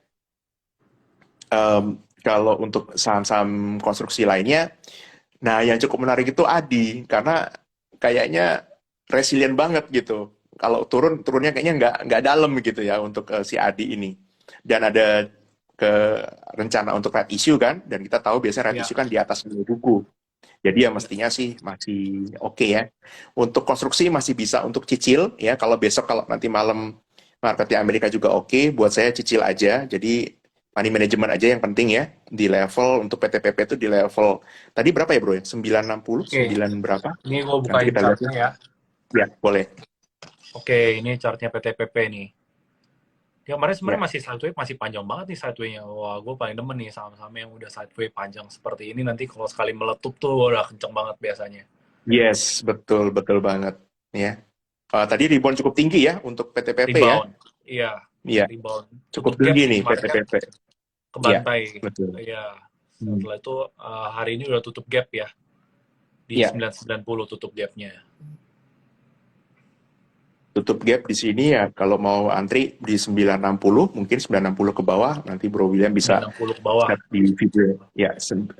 kalau untuk saham-saham konstruksi lainnya, nah, yang cukup menarik itu Adi, karena kayaknya resilient banget gitu. Kalau turunnya kayaknya nggak dalam gitu ya untuk si Adi ini. Dan ada ke rencana untuk right issue kan, dan kita tahu biasanya right Iya, issue kan di atas nilai buku. Jadi ya iya. mestinya sih masih oke ya. Untuk konstruksi masih bisa untuk cicil ya. Kalau besok kalau nanti malam market di Amerika juga oke, buat saya cicil aja. Jadi money management aja yang penting ya. Di level untuk PTPP itu di level tadi berapa ya bro ya? 960, Oke, 9 berapa? ini gue Nanti bukain kita lihat ya. chartnya ya. Ya, boleh. Oke, ini chartnya PTPP nih. Ya, kemarin sebenarnya Ya. masih sideway, masih panjang banget nih sideway-nya. Wah, gue paling demen nih saham-saham yang udah sideway panjang seperti ini. Nanti kalau sekali meletup tuh udah kenceng banget biasanya. Yes, betul banget ya. Tadi rebound cukup tinggi ya untuk PTPP ya. Rebound. Iya, Iya, rebound. cukup Tutup gap tinggi sih nih kemarin kan PTPP. Iya, kebantai. betul. Iya. Hmm. Setelah itu hari ini udah tutup gap ya. Di Iya, 990 tutup gapnya. tutup gap di sini ya kalau mau antri di 960 mungkin 960 ke bawah nanti Bro William bisa 960 ke bawah. set di video ya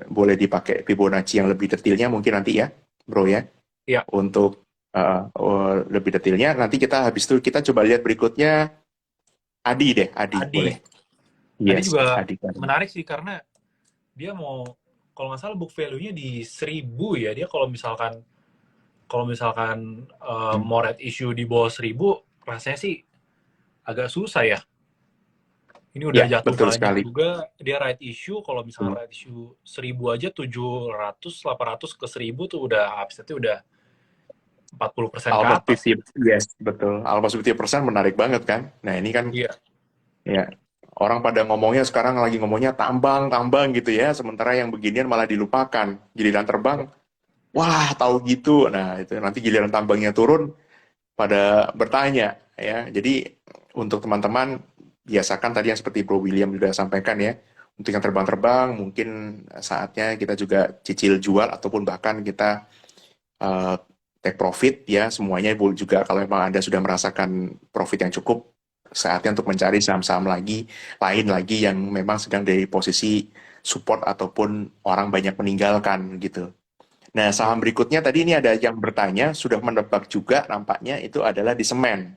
boleh dipakai Fibonacci yang lebih detailnya mungkin nanti ya Bro ya Iya. untuk lebih detailnya nanti kita habis itu kita coba lihat berikutnya Adi Adi. boleh Adi yes juga Adi kan menarik sih karena dia mau, kalau nggak salah book value-nya di 1000 ya. Dia kalau misalkan mau right issue di bawah 1000, rasanya sih agak susah ya. Ini udah ya jatuh betul banyak sekali. juga dia right issue. Kalau Hmm. misalnya right issue 1000 aja 700, 800 ke 1000 tuh udah upsetnya udah 40% ke Almost atas. 50 yes betul almost 50% menarik banget kan nah ini kan Iya. ya, orang pada ngomongnya sekarang lagi ngomongnya tambang, tambang gitu ya, sementara yang beginian malah dilupakan. Giliran terbang, wah tahu gitu. Nah, itu nanti giliran tambangnya turun, pada bertanya ya. Jadi untuk teman-teman biasakan tadi yang seperti Bro William juga sampaikan ya, untuk yang terbang-terbang mungkin saatnya kita juga cicil jual ataupun bahkan kita uh, take profit ya semuanya juga kalau memang Anda sudah merasakan profit yang cukup saatnya untuk mencari saham-saham lain lagi yang memang sedang dari posisi support ataupun orang banyak meninggalkan gitu. Nah, Iya. saham berikutnya tadi ini ada yang bertanya, sudah menebak juga nampaknya itu adalah di semen.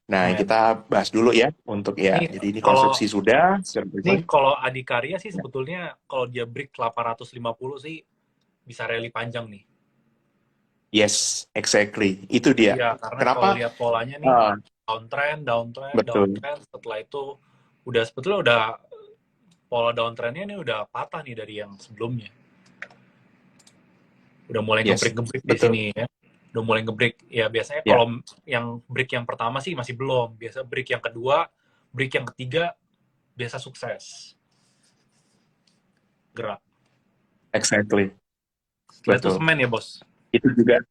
Nah, Semen. kita bahas dulu ya untuk ya. Nih Jadi ini kalau konstruksi sudah. Ini kalau Adikarya sih sebetulnya kalau dia break 850 sih bisa rally panjang nih. Yes, exactly. Itu dia. Iya, karena kalau Kenapa? lihat polanya nih Ah, betul. downtrend. Setelah itu sebetulnya udah pola downtrendnya ini udah patah nih dari yang sebelumnya. udah mulai Yes, ngebreak di betul. sini ya. Udah mulai ngebreak. Ya biasanya Ya, kalau yang break yang pertama sih masih belum. Biasa break yang kedua, break yang ketiga biasa sukses gerak. exactly. Setelah itu Betul. semen ya bos. Itu juga.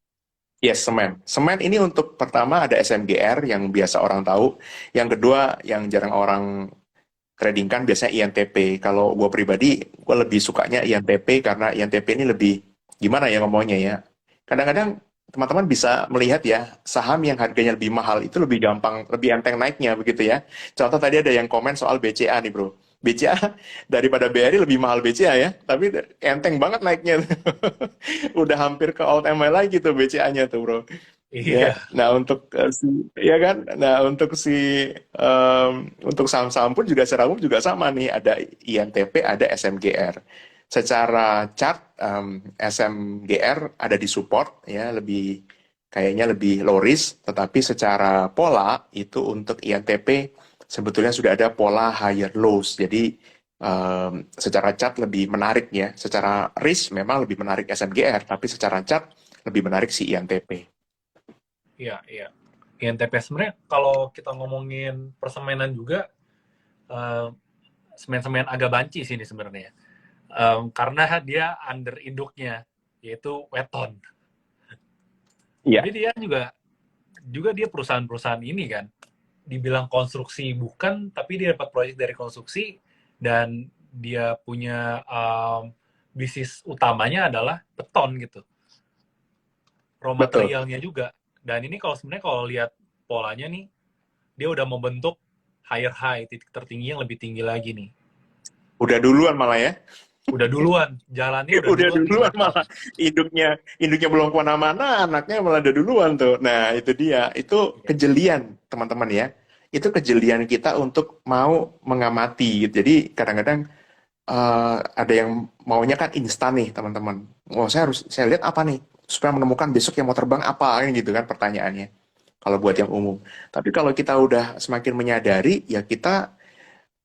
Yes, semen. Semen ini untuk pertama ada SMGR yang biasa orang tahu. Yang kedua yang jarang orang tradingkan biasanya INTP. Kalau gue pribadi, gue lebih sukanya INTP karena INTP ini lebih gimana ya ngomongnya ya. Kadang-kadang teman-teman bisa melihat ya, saham yang harganya lebih mahal itu lebih gampang, lebih enteng naiknya begitu ya. Contoh tadi ada yang komen soal BCA nih bro. BCA daripada BRI lebih mahal BCA ya, tapi enteng banget naiknya. Udah hampir ke all time high lagi tuh BCA-nya tuh bro. Iya. Ya, nah untuk ya kan, nah untuk saham-saham pun juga secara umum juga sama nih, ada INTP, ada SMGR. Secara chart SMGR ada di support ya, lebih kayaknya lebih low risk, tetapi secara pola itu untuk INTP sebetulnya sudah ada pola higher lows. Jadi secara chart lebih menarik ya, secara risk memang lebih menarik SMGR, tapi secara chart lebih menarik si INTP. Iya, iya. INTP sebenarnya kalau kita ngomongin persemenan juga, eh, semen-semen agak banci sih ini sebenarnya. Karena dia under induknya, yaitu Weton. Iya. Jadi dia juga dia perusahaan-perusahaan ini kan, dibilang konstruksi bukan, tapi dia dapat proyek dari konstruksi, dan dia punya bisnis utamanya adalah beton gitu. Raw Betul. materialnya juga. Dan ini kalau sebenarnya kalau lihat polanya nih, dia udah membentuk higher high, titik tertinggi yang lebih tinggi lagi nih. Udah duluan malah ya. Udah duluan, jalannya udah Udah duluan nih duluan Weton. malah. Induknya belum kemana-mana, anaknya malah udah duluan tuh. Nah, itu dia. Itu kejelian, teman-teman ya. Itu kejelian kita untuk mau mengamati gitu. Jadi kadang-kadang ada yang maunya kan instan nih, teman-teman. Oh, saya lihat apa nih? Supaya menemukan besok yang mau terbang apa, kan gitu kan pertanyaannya. Kalau buat yang umum. Tapi kalau kita udah semakin menyadari, ya kita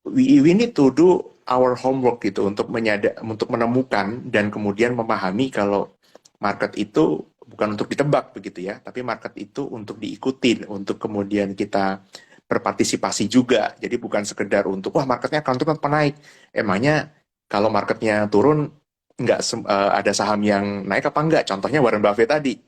we need to do our homework gitu untuk menemukan dan kemudian memahami kalau market itu bukan untuk ditebak begitu ya, tapi market itu untuk diikutin, untuk kemudian kita berpartisipasi juga. Jadi bukan sekedar untuk wah marketnya akan turun apa naik. Emangnya kalau marketnya turun nggak ada saham yang naik apa enggak? Contohnya Warren Buffett tadi.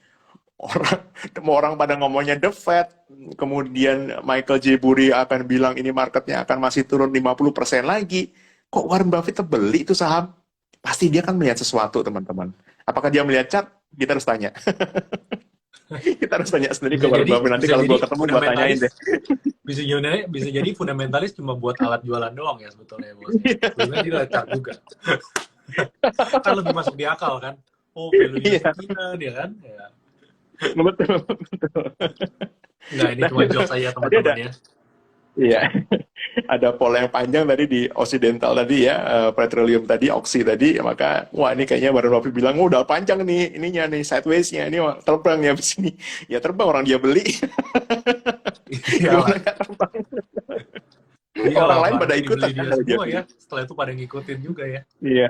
Orang orang pada ngomongnya the Fed, kemudian Michael J. Burry akan bilang ini marketnya akan masih turun 50% lagi. Kok Warren Buffett beli itu saham? Pasti dia kan melihat sesuatu, teman-teman. Apakah dia melihat chart? Kita harus tanya. Kita harus tanya sendiri ke Bisa Warren jadi Buffett. Nanti bisa kalau jadi gue ketemu, gue tanyain deh. fundamentalis, bisa jadi fundamentalis cuma buat alat jualan doang ya sebetulnya bos ya. Sebenarnya dia lecak juga. Kan lebih masuk di akal kan. Oh, value-nya Iya, sekian ya kan. Ya. betul. Enggak, ini Nah, cuma jokes aja tadi ada, teman-teman ya. iya, ada pola yang panjang tadi di Occidental tadi ya, petroleum tadi, oksi tadi, maka wah ini kayaknya Warren Buffett bilang, oh, udah panjang nih ininya nih, sideways-nya, ini wah, terbang ya di sini. Ya terbang orang dia beli, gimana Iyalah. nggak terbang? Orang Iyalah, lain pada barangnya ikutan dibeli kan dia kalau dia semua beli. ya. Setelah itu pada ngikutin juga ya. Iya,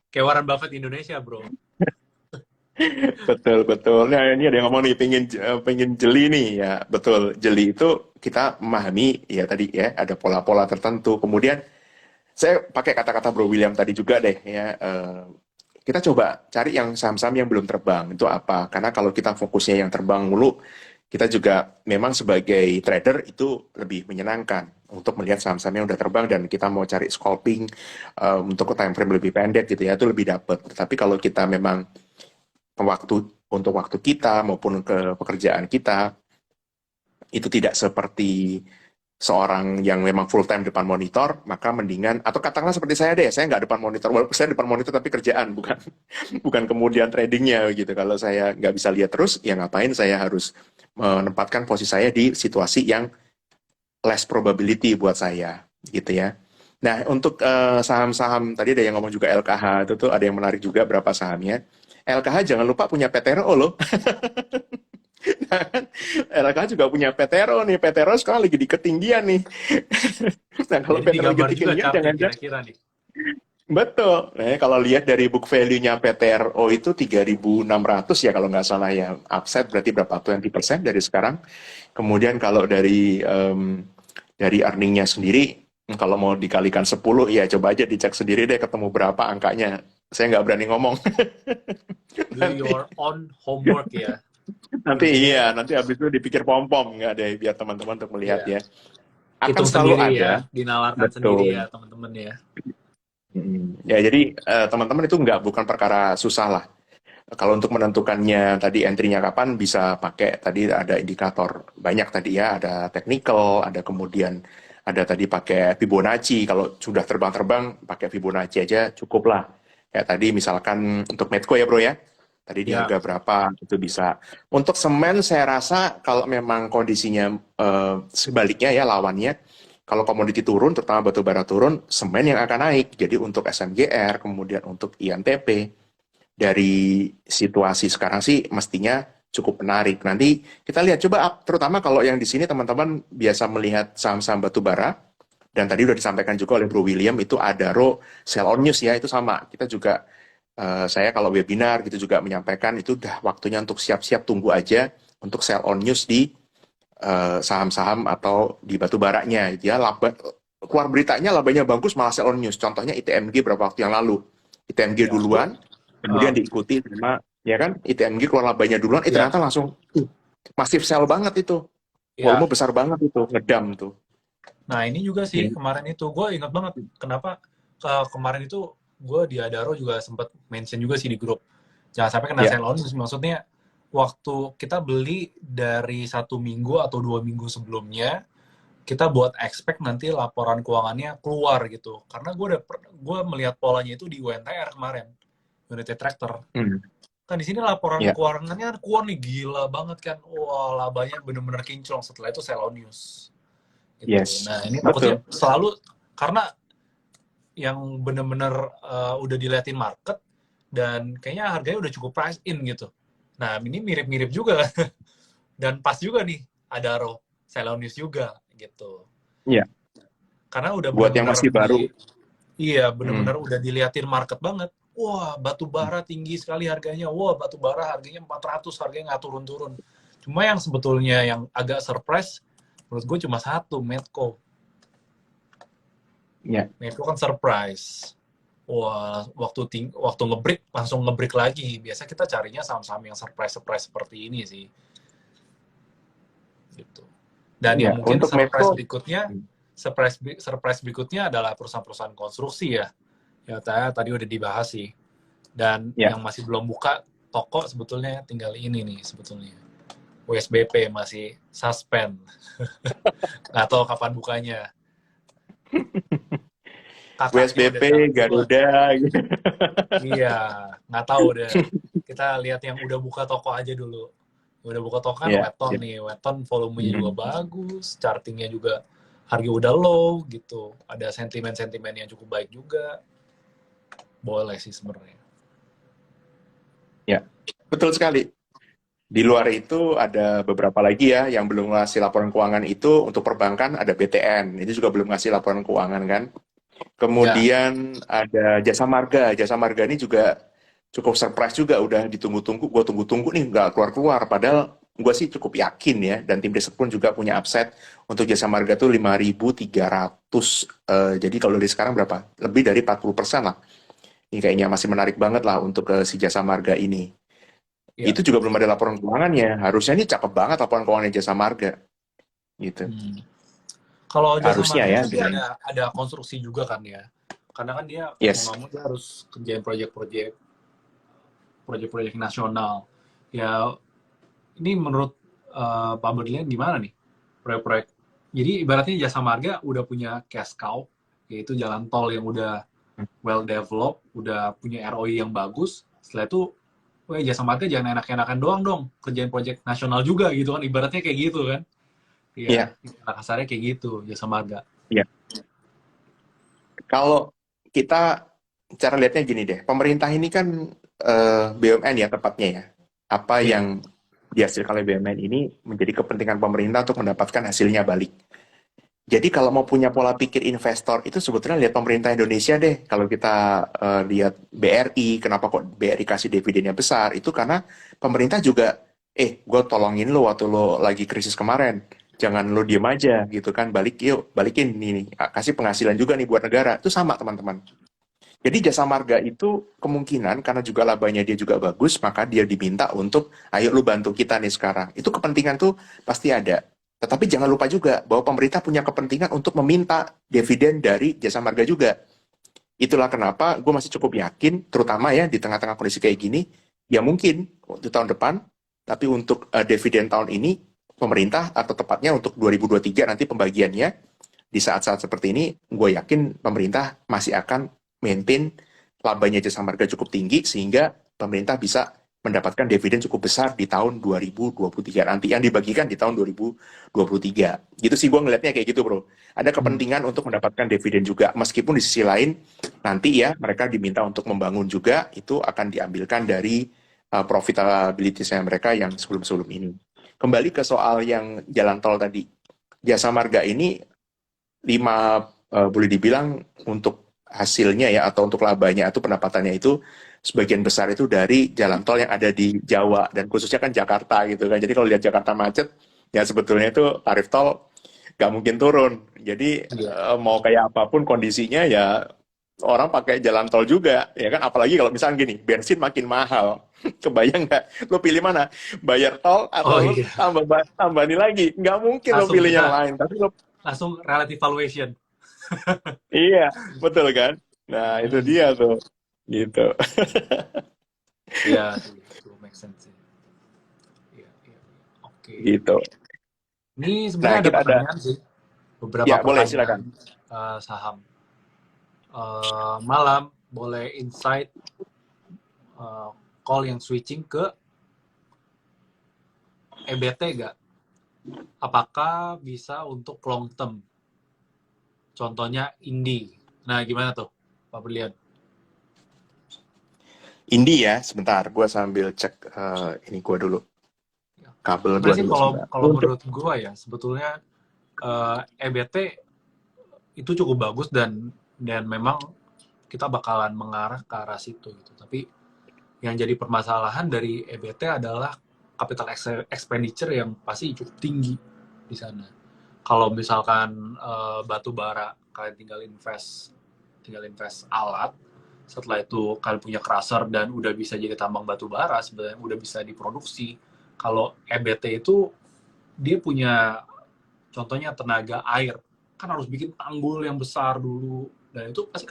Kayak Warren Buffett Indonesia, bro. betul betul. Nah ini ada yang ngomong nih, pengen jeli nih ya, betul. Jeli itu kita memahami ya tadi ya, ada pola-pola tertentu. Kemudian saya pakai kata-kata Bro William tadi juga deh ya. Kita coba cari yang saham-saham yang belum terbang itu apa? Karena kalau kita fokusnya yang terbang mulu, kita juga memang sebagai trader itu lebih menyenangkan untuk melihat saham-saham yang udah terbang dan kita mau cari scalping untuk time frame lebih pendek gitu ya, itu lebih dapat. Tapi kalau kita memang untuk waktu kita maupun ke pekerjaan kita itu tidak seperti seorang yang memang full time depan monitor, maka mendingan atau katakanlah seperti saya deh, saya nggak depan monitor, walaupun saya depan monitor tapi kerjaan bukan bukan kemudian tradingnya gitu. Kalau saya nggak bisa lihat terus, ya ngapain saya harus menempatkan posisi saya di situasi yang less probability buat saya gitu ya. Nah untuk saham-saham tadi ada yang ngomong juga LKH itu tuh ada yang menarik juga berapa sahamnya. LKH jangan lupa punya PTRO loh. LKH juga punya PTRO nih. PTRO sekarang lagi di ketinggian nih. Nah, kalau Jadi PTRO lagi digambar juga ketinggian, chartnya jangan-jangan kira-kira nih. Betul. Nah, kalau lihat dari book value-nya PTRO itu 3.600 ya kalau nggak salah ya. Upside berarti berapa? 20% dari sekarang. Kemudian kalau dari earning-nya sendiri, kalau mau dikalikan 10, ya coba aja dicek sendiri deh ketemu berapa angkanya. Saya nggak berani ngomong. Do Nanti, your own homework ya. nanti Intinya iya, nanti habis itu dipikir pom-pom nggak deh, biar teman-teman untuk melihat ya ya. Akan hitung selalu sendiri ada, ya, dinalarkan sendiri betul. ya teman-teman ya. Ya, jadi teman-teman itu nggak bukan perkara susah lah. Kalau untuk menentukannya tadi entry-nya kapan bisa pakai tadi ada indikator banyak tadi ya, ada technical, ada kemudian ada tadi pakai Fibonacci. Kalau sudah terbang-terbang pakai Fibonacci aja cukup lah. Kayak tadi misalkan untuk Medco ya bro ya, tadi di Ya, harga berapa itu bisa. Untuk semen saya rasa kalau memang kondisinya sebaliknya ya lawannya, kalau komoditi turun, terutama batu bara turun, semen yang akan naik. Jadi untuk SMGR, kemudian untuk INTP, dari situasi sekarang sih mestinya cukup menarik. Nanti kita lihat coba terutama kalau yang di sini teman-teman biasa melihat saham-saham batu bara dan tadi udah disampaikan juga oleh Bro William itu Adaro sell on news ya itu sama. Kita juga saya kalau webinar gitu juga menyampaikan itu udah waktunya untuk siap-siap tunggu aja untuk sell on news di saham-saham atau di batu baranya gitu ya. Keluar beritanya labanya bagus malah sell on news. Contohnya ITMG beberapa waktu yang lalu. ITMG ya, duluan, kemudian ah, diikuti sama ya kan ITMG keluar labanya duluan, ya, ternyata langsung masif sell banget itu, volume ya. besar banget itu, ngedam tuh. Nah ini juga sih Ya. kemarin itu gue ingat banget kenapa kemarin itu gue di Adaro juga sempat mention juga sih di grup. Jangan sampai kena Ya. sell on, maksudnya waktu kita beli dari 1 minggu atau 2 minggu sebelumnya, kita buat expect nanti laporan keuangannya keluar gitu. Karena gue melihat polanya itu di UNTR kemarin, United Tractor. Hmm. Kan di sini laporan Ya. keuangannya kan keluar nih gila banget kan. Wah labanya bener-bener kinclong. Setelah itu sell on news gitu. Yes, Nah ini takutnya betul. selalu karena yang bener-bener udah diliatin market dan kayaknya harganya udah cukup price in gitu. Nah ini mirip-mirip juga dan pas juga nih ada Celonis juga gitu. Ya. Karena udah Buat yang bener-bener masih baru. iya Hmm. bener-bener udah diliatin market banget. Wah batu bara tinggi sekali harganya. Wah batu bara harganya 400, harganya nggak turun-turun. Cuma yang sebetulnya yang agak surprise menurut gue cuma satu, Medco. Ya. Medco kan surprise. Wah, waktu ngebreak langsung ngebreak lagi. Biasa kita carinya saham-saham yang surprise seperti ini sih, gitu. Dan Ya. yang mungkin Untuk Medco, surprise berikutnya adalah perusahaan-perusahaan konstruksi ya. Ya tadi udah dibahas sih. Dan ya. yang masih belum buka toko sebetulnya tinggal ini nih sebetulnya. USBP masih suspend. Nggak tahu kapan bukanya. Kakaknya udah bilang WSBP, duluan. Garuda, gitu. Iya, nggak tahu deh. Kita lihat yang udah buka toko aja dulu. Udah buka toko kan Ya. Weton Ya. nih. Weton volumenya juga Hmm. bagus, chartingnya juga harga udah low gitu. Ada sentimen-sentimen yang cukup baik juga. Boleh sih sebenarnya. Ya. Betul sekali. Di luar itu ada beberapa lagi ya yang belum ngasih laporan keuangan itu untuk perbankan ada BTN, itu juga belum ngasih laporan keuangan kan. Ya, Kemudian ada Jasa Marga, Jasa Marga ini juga cukup surprise juga udah ditunggu-tunggu, gue tunggu-tunggu nih nggak keluar-keluar. Padahal gue sih cukup yakin ya dan tim riset pun juga punya upside untuk Jasa Marga tuh 5.300. Jadi kalau dari sekarang berapa? Lebih dari 40% lah. Ini kayaknya masih menarik banget lah untuk si Jasa Marga ini. ya. Itu juga belum ada laporan keuangannya. Harusnya ini cakep banget laporan keuangannya Jasa Marga. Gitu. Hmm. Kalau jasa Harusnya marga ya. kan dia Dengan, ada konstruksi juga kan ya. Karena kan dia mau yes. nggak mau dia harus kerjain proyek-proyek nasional. Ya, ini menurut Pak Berlian gimana nih proyek-proyek? Jadi ibaratnya jasa marga udah punya cash cow, yaitu jalan tol yang udah well developed, udah punya ROI yang bagus. Setelah itu, wah jasa marga jangan enak-enakan doang dong, kerjain proyek nasional juga gitu kan, ibaratnya kayak gitu kan. Iya, Iya. kasarnya kayak gitu jasa marga. Iya. Kalau kita cara lihatnya gini deh, pemerintah ini kan BUMN ya tepatnya ya. Apa Iya, yang dihasilkan oleh BUMN ini menjadi kepentingan pemerintah untuk mendapatkan hasilnya balik. Jadi kalau mau punya pola pikir investor itu sebetulnya lihat pemerintah Indonesia deh. Kalau kita lihat BRI, kenapa kok BRI kasih dividennya besar? Itu karena pemerintah juga, gue tolongin lo waktu lo lagi krisis kemarin. Jangan lo diem aja gitu kan. Balik yuk, balikin nih, kasih penghasilan juga nih buat negara. Itu sama teman-teman. Jadi jasa marga itu kemungkinan karena juga labanya dia juga bagus, maka dia diminta untuk, ayo lu bantu kita nih sekarang. Itu kepentingan tuh pasti ada. Tetapi jangan lupa juga bahwa pemerintah punya kepentingan untuk meminta dividen dari jasa marga juga. Itulah kenapa gue masih cukup yakin, terutama ya di tengah-tengah kondisi kayak gini, ya mungkin untuk tahun depan, tapi untuk dividen tahun ini, pemerintah atau tepatnya untuk 2023 nanti pembagiannya, di saat-saat seperti ini, gue yakin pemerintah masih akan maintain labanya jasa marga cukup tinggi sehingga pemerintah bisa mendapatkan dividen cukup besar di tahun 2023 nanti yang dibagikan di tahun 2023. Gitu sih gue ngelihatnya kayak gitu bro. Ada kepentingan untuk mendapatkan dividen juga meskipun di sisi lain nanti ya mereka diminta untuk membangun juga itu akan diambilkan dari profitability-nya mereka yang sebelum-sebelum ini. Kembali ke soal yang jalan tol tadi. Jasa marga ini boleh dibilang untuk hasilnya ya atau untuk labanya atau pendapatannya itu sebagian besar itu dari jalan tol yang ada di Jawa dan khususnya kan Jakarta gitu kan. Jadi kalau lihat Jakarta macet ya sebetulnya itu tarif tol nggak mungkin turun. Jadi Iya. mau kayak apapun kondisinya ya orang pakai jalan tol juga ya kan. Apalagi kalau misalnya gini bensin makin mahal. Kebayang nggak? Lo pilih mana? Bayar tol atau Oh lo iya, tambah ini lagi? Nggak mungkin lo langsung pilih yang kita lain. Tapi lo langsung relative valuation. iya, betul kan? Nah, itu Hmm. dia tuh. Gitu. Iya sih, itu make sense sih. Iya, iya. Oke. Gitu. Ini Nah, sebenarnya ada kita ada pertanyaan sih, beberapa ya boleh pertanyaan silakan. saham. Malam, boleh insight eh, call yang switching ke EBT nggak? Apakah bisa untuk long term? Contohnya Indi. Nah, gimana tuh, Pak Berlian? Indi ya, sebentar. Gua sambil cek ini gua dulu. Ya. Kabel gua Sebenarnya sih dulu kalau sebentar. kalau menurut gua ya sebetulnya EBT itu cukup bagus dan memang kita bakalan mengarah ke arah situ gitu. Tapi yang jadi permasalahan dari EBT adalah capital expenditure yang pasti cukup tinggi di sana. Kalau misalkan batu bara kalian tinggal invest alat, setelah itu kalian punya crusher dan udah bisa jadi tambang batu bara, sebenarnya udah bisa diproduksi. Kalau EBT itu dia punya contohnya tenaga air, kan harus bikin tanggul yang besar dulu dan itu pasti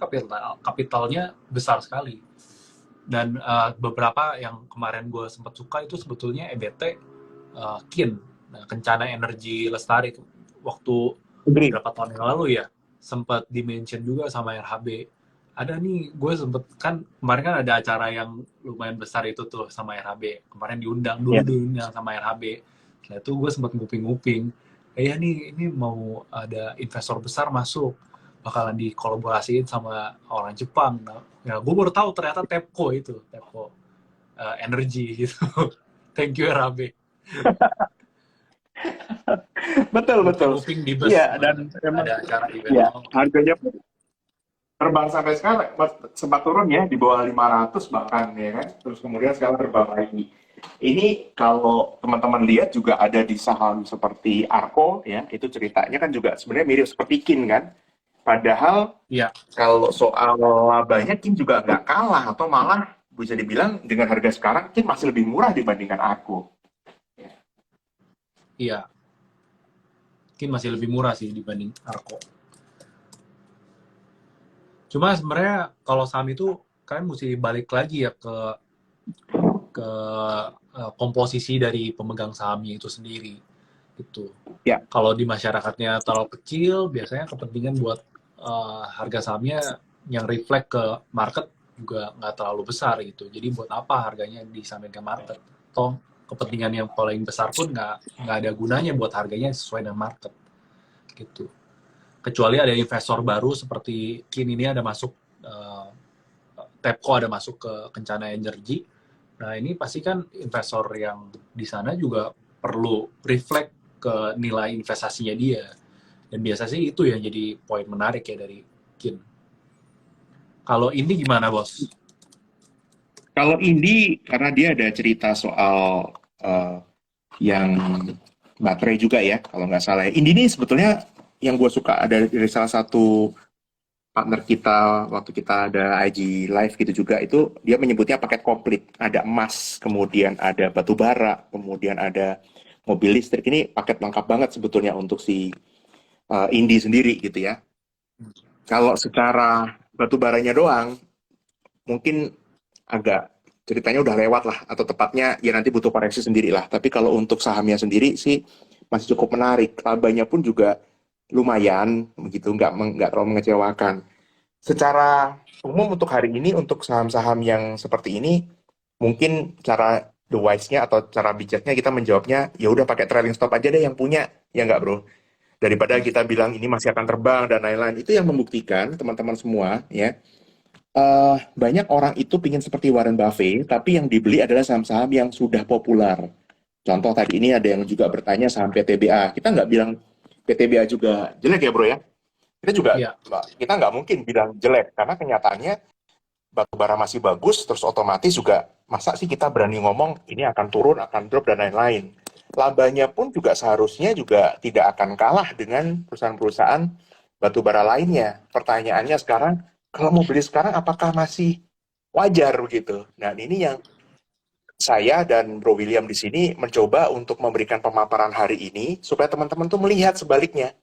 kapitalnya besar sekali. Dan beberapa yang kemarin gue sempat suka itu sebetulnya EBT KIN, nah, Kencana Energi Lestari itu waktu Agree. berapa tahun yang lalu ya sempat dimention juga sama RHB. Ada nih, gue sempet kan kemarin kan ada acara yang lumayan besar itu tuh sama RHB. Kemarin Ya. diundang sama RHB. Setelah itu gue sempat nguping-nguping. Ya nih, ini mau ada investor besar masuk, bakalan dikolaborasiin sama orang Jepang. Nah, ya gue baru tahu ternyata Tepco Energy gitu. Thank you RHB. Betul, betul. Nguping-nguping di bus Iya, dan memang ada acara event. ya, Oh, harganya pun terbang sampai sekarang sempat turun ya di bawah 500 bahkan ya kan. Terus kemudian sekarang terbang lagi. Ini kalau teman-teman lihat juga ada di saham seperti Arko ya, itu ceritanya kan juga sebenarnya mirip seperti Kin kan. Padahal iya, kalau soal labanya Kin juga nggak kalah atau malah bisa dibilang dengan harga sekarang Kin masih lebih murah dibandingkan Arko. iya. Mungkin masih lebih murah sih dibanding Arko. Cuma sebenarnya kalau saham itu kalian mesti balik lagi ya ke komposisi dari pemegang sahamnya itu sendiri. Itu. Ya, Kalau di masyarakatnya terlalu kecil, biasanya kepentingan buat harga sahamnya yang reflect ke market juga nggak terlalu besar gitu. Jadi buat apa harganya disamain ke market? Toh kepentingan yang paling besar pun nggak ada gunanya buat harganya sesuai dengan market gitu. Kecuali ada investor baru seperti Kin ini ada masuk Tepco ada masuk ke Kencana Energy. Nah ini pasti kan investor yang di sana juga perlu reflect ke nilai investasinya dia Dan biasa sih itu yang jadi poin menarik ya dari Kin. Kalau ini gimana, Bos? Kalau Indi, karena dia ada cerita soal yang baterai juga ya, kalau nggak salah. Indi ini sebetulnya yang gue suka ada dari salah satu partner kita waktu kita ada IG live gitu juga, itu dia menyebutnya paket komplit. Ada emas, kemudian ada batu bara, kemudian ada mobil listrik. Ini paket lengkap banget sebetulnya untuk si Indi sendiri gitu ya. Kalau secara batu baranya doang, mungkin agak ceritanya udah lewat lah, atau tepatnya ya nanti butuh koreksi sendiri lah. Tapi kalau untuk sahamnya sendiri sih masih cukup menarik. Labanya pun juga lumayan begitu, nggak terlalu mengecewakan. Secara umum untuk hari ini untuk saham-saham yang seperti ini, mungkin cara the wise-nya atau cara bijaknya kita menjawabnya ya udah pakai trailing stop aja deh yang punya, ya nggak bro? Daripada kita bilang ini masih akan terbang dan lain-lain. Itu yang membuktikan teman-teman semua ya, banyak orang itu pingin seperti Warren Buffett, tapi yang dibeli adalah saham-saham yang sudah populer. Contoh tadi ini ada yang juga bertanya saham PTBA. Kita nggak bilang PTBA juga jelek ya bro ya. Kita juga Iya, kita nggak mungkin bilang jelek karena kenyataannya batu bara masih bagus, terus otomatis juga masa sih kita berani ngomong ini akan turun, akan drop dan lain-lain. Labanya pun juga seharusnya juga tidak akan kalah dengan perusahaan-perusahaan batu bara lainnya. Pertanyaannya sekarang, kalau mau beli sekarang apakah masih wajar begitu? Nah, ini yang saya dan Bro William di sini mencoba untuk memberikan pemaparan hari ini supaya teman-teman tuh melihat sebaliknya.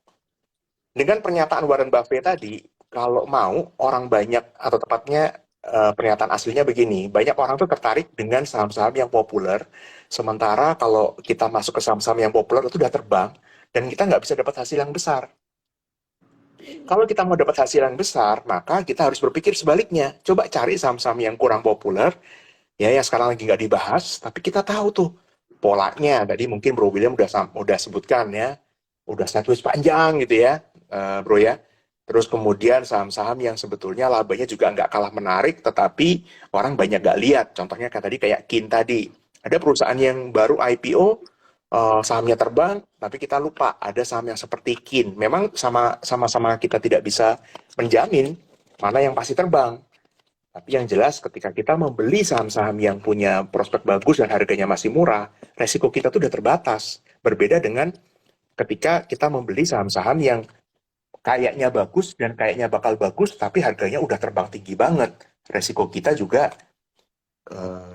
Dengan pernyataan Warren Buffett tadi, kalau mau orang banyak atau tepatnya pernyataan aslinya begini, banyak orang tuh tertarik dengan saham-saham yang populer, sementara kalau kita masuk ke saham-saham yang populer itu udah terbang dan kita nggak bisa dapat hasil yang besar. Kalau kita mau dapat hasil yang besar, maka kita harus berpikir sebaliknya. Coba cari saham-saham yang kurang populer, ya yang sekarang lagi nggak dibahas, tapi kita tahu tuh polanya. Tadi mungkin Bro William udah sebutkan ya, udah sideways panjang gitu ya, Bro ya. Terus kemudian saham-saham yang sebetulnya labanya juga nggak kalah menarik, tetapi orang banyak nggak lihat. Contohnya kayak tadi kayak Kin tadi. Ada perusahaan yang baru IPO, sahamnya terbang, tapi kita lupa ada saham yang seperti Kin. Memang sama-sama kita tidak bisa menjamin mana yang pasti terbang. Tapi yang jelas ketika kita membeli saham-saham yang punya prospek bagus dan harganya masih murah, resiko kita tuh udah terbatas. Berbeda dengan ketika kita membeli saham-saham yang kayaknya bagus dan kayaknya bakal bagus, tapi harganya udah terbang tinggi banget. Resiko kita juga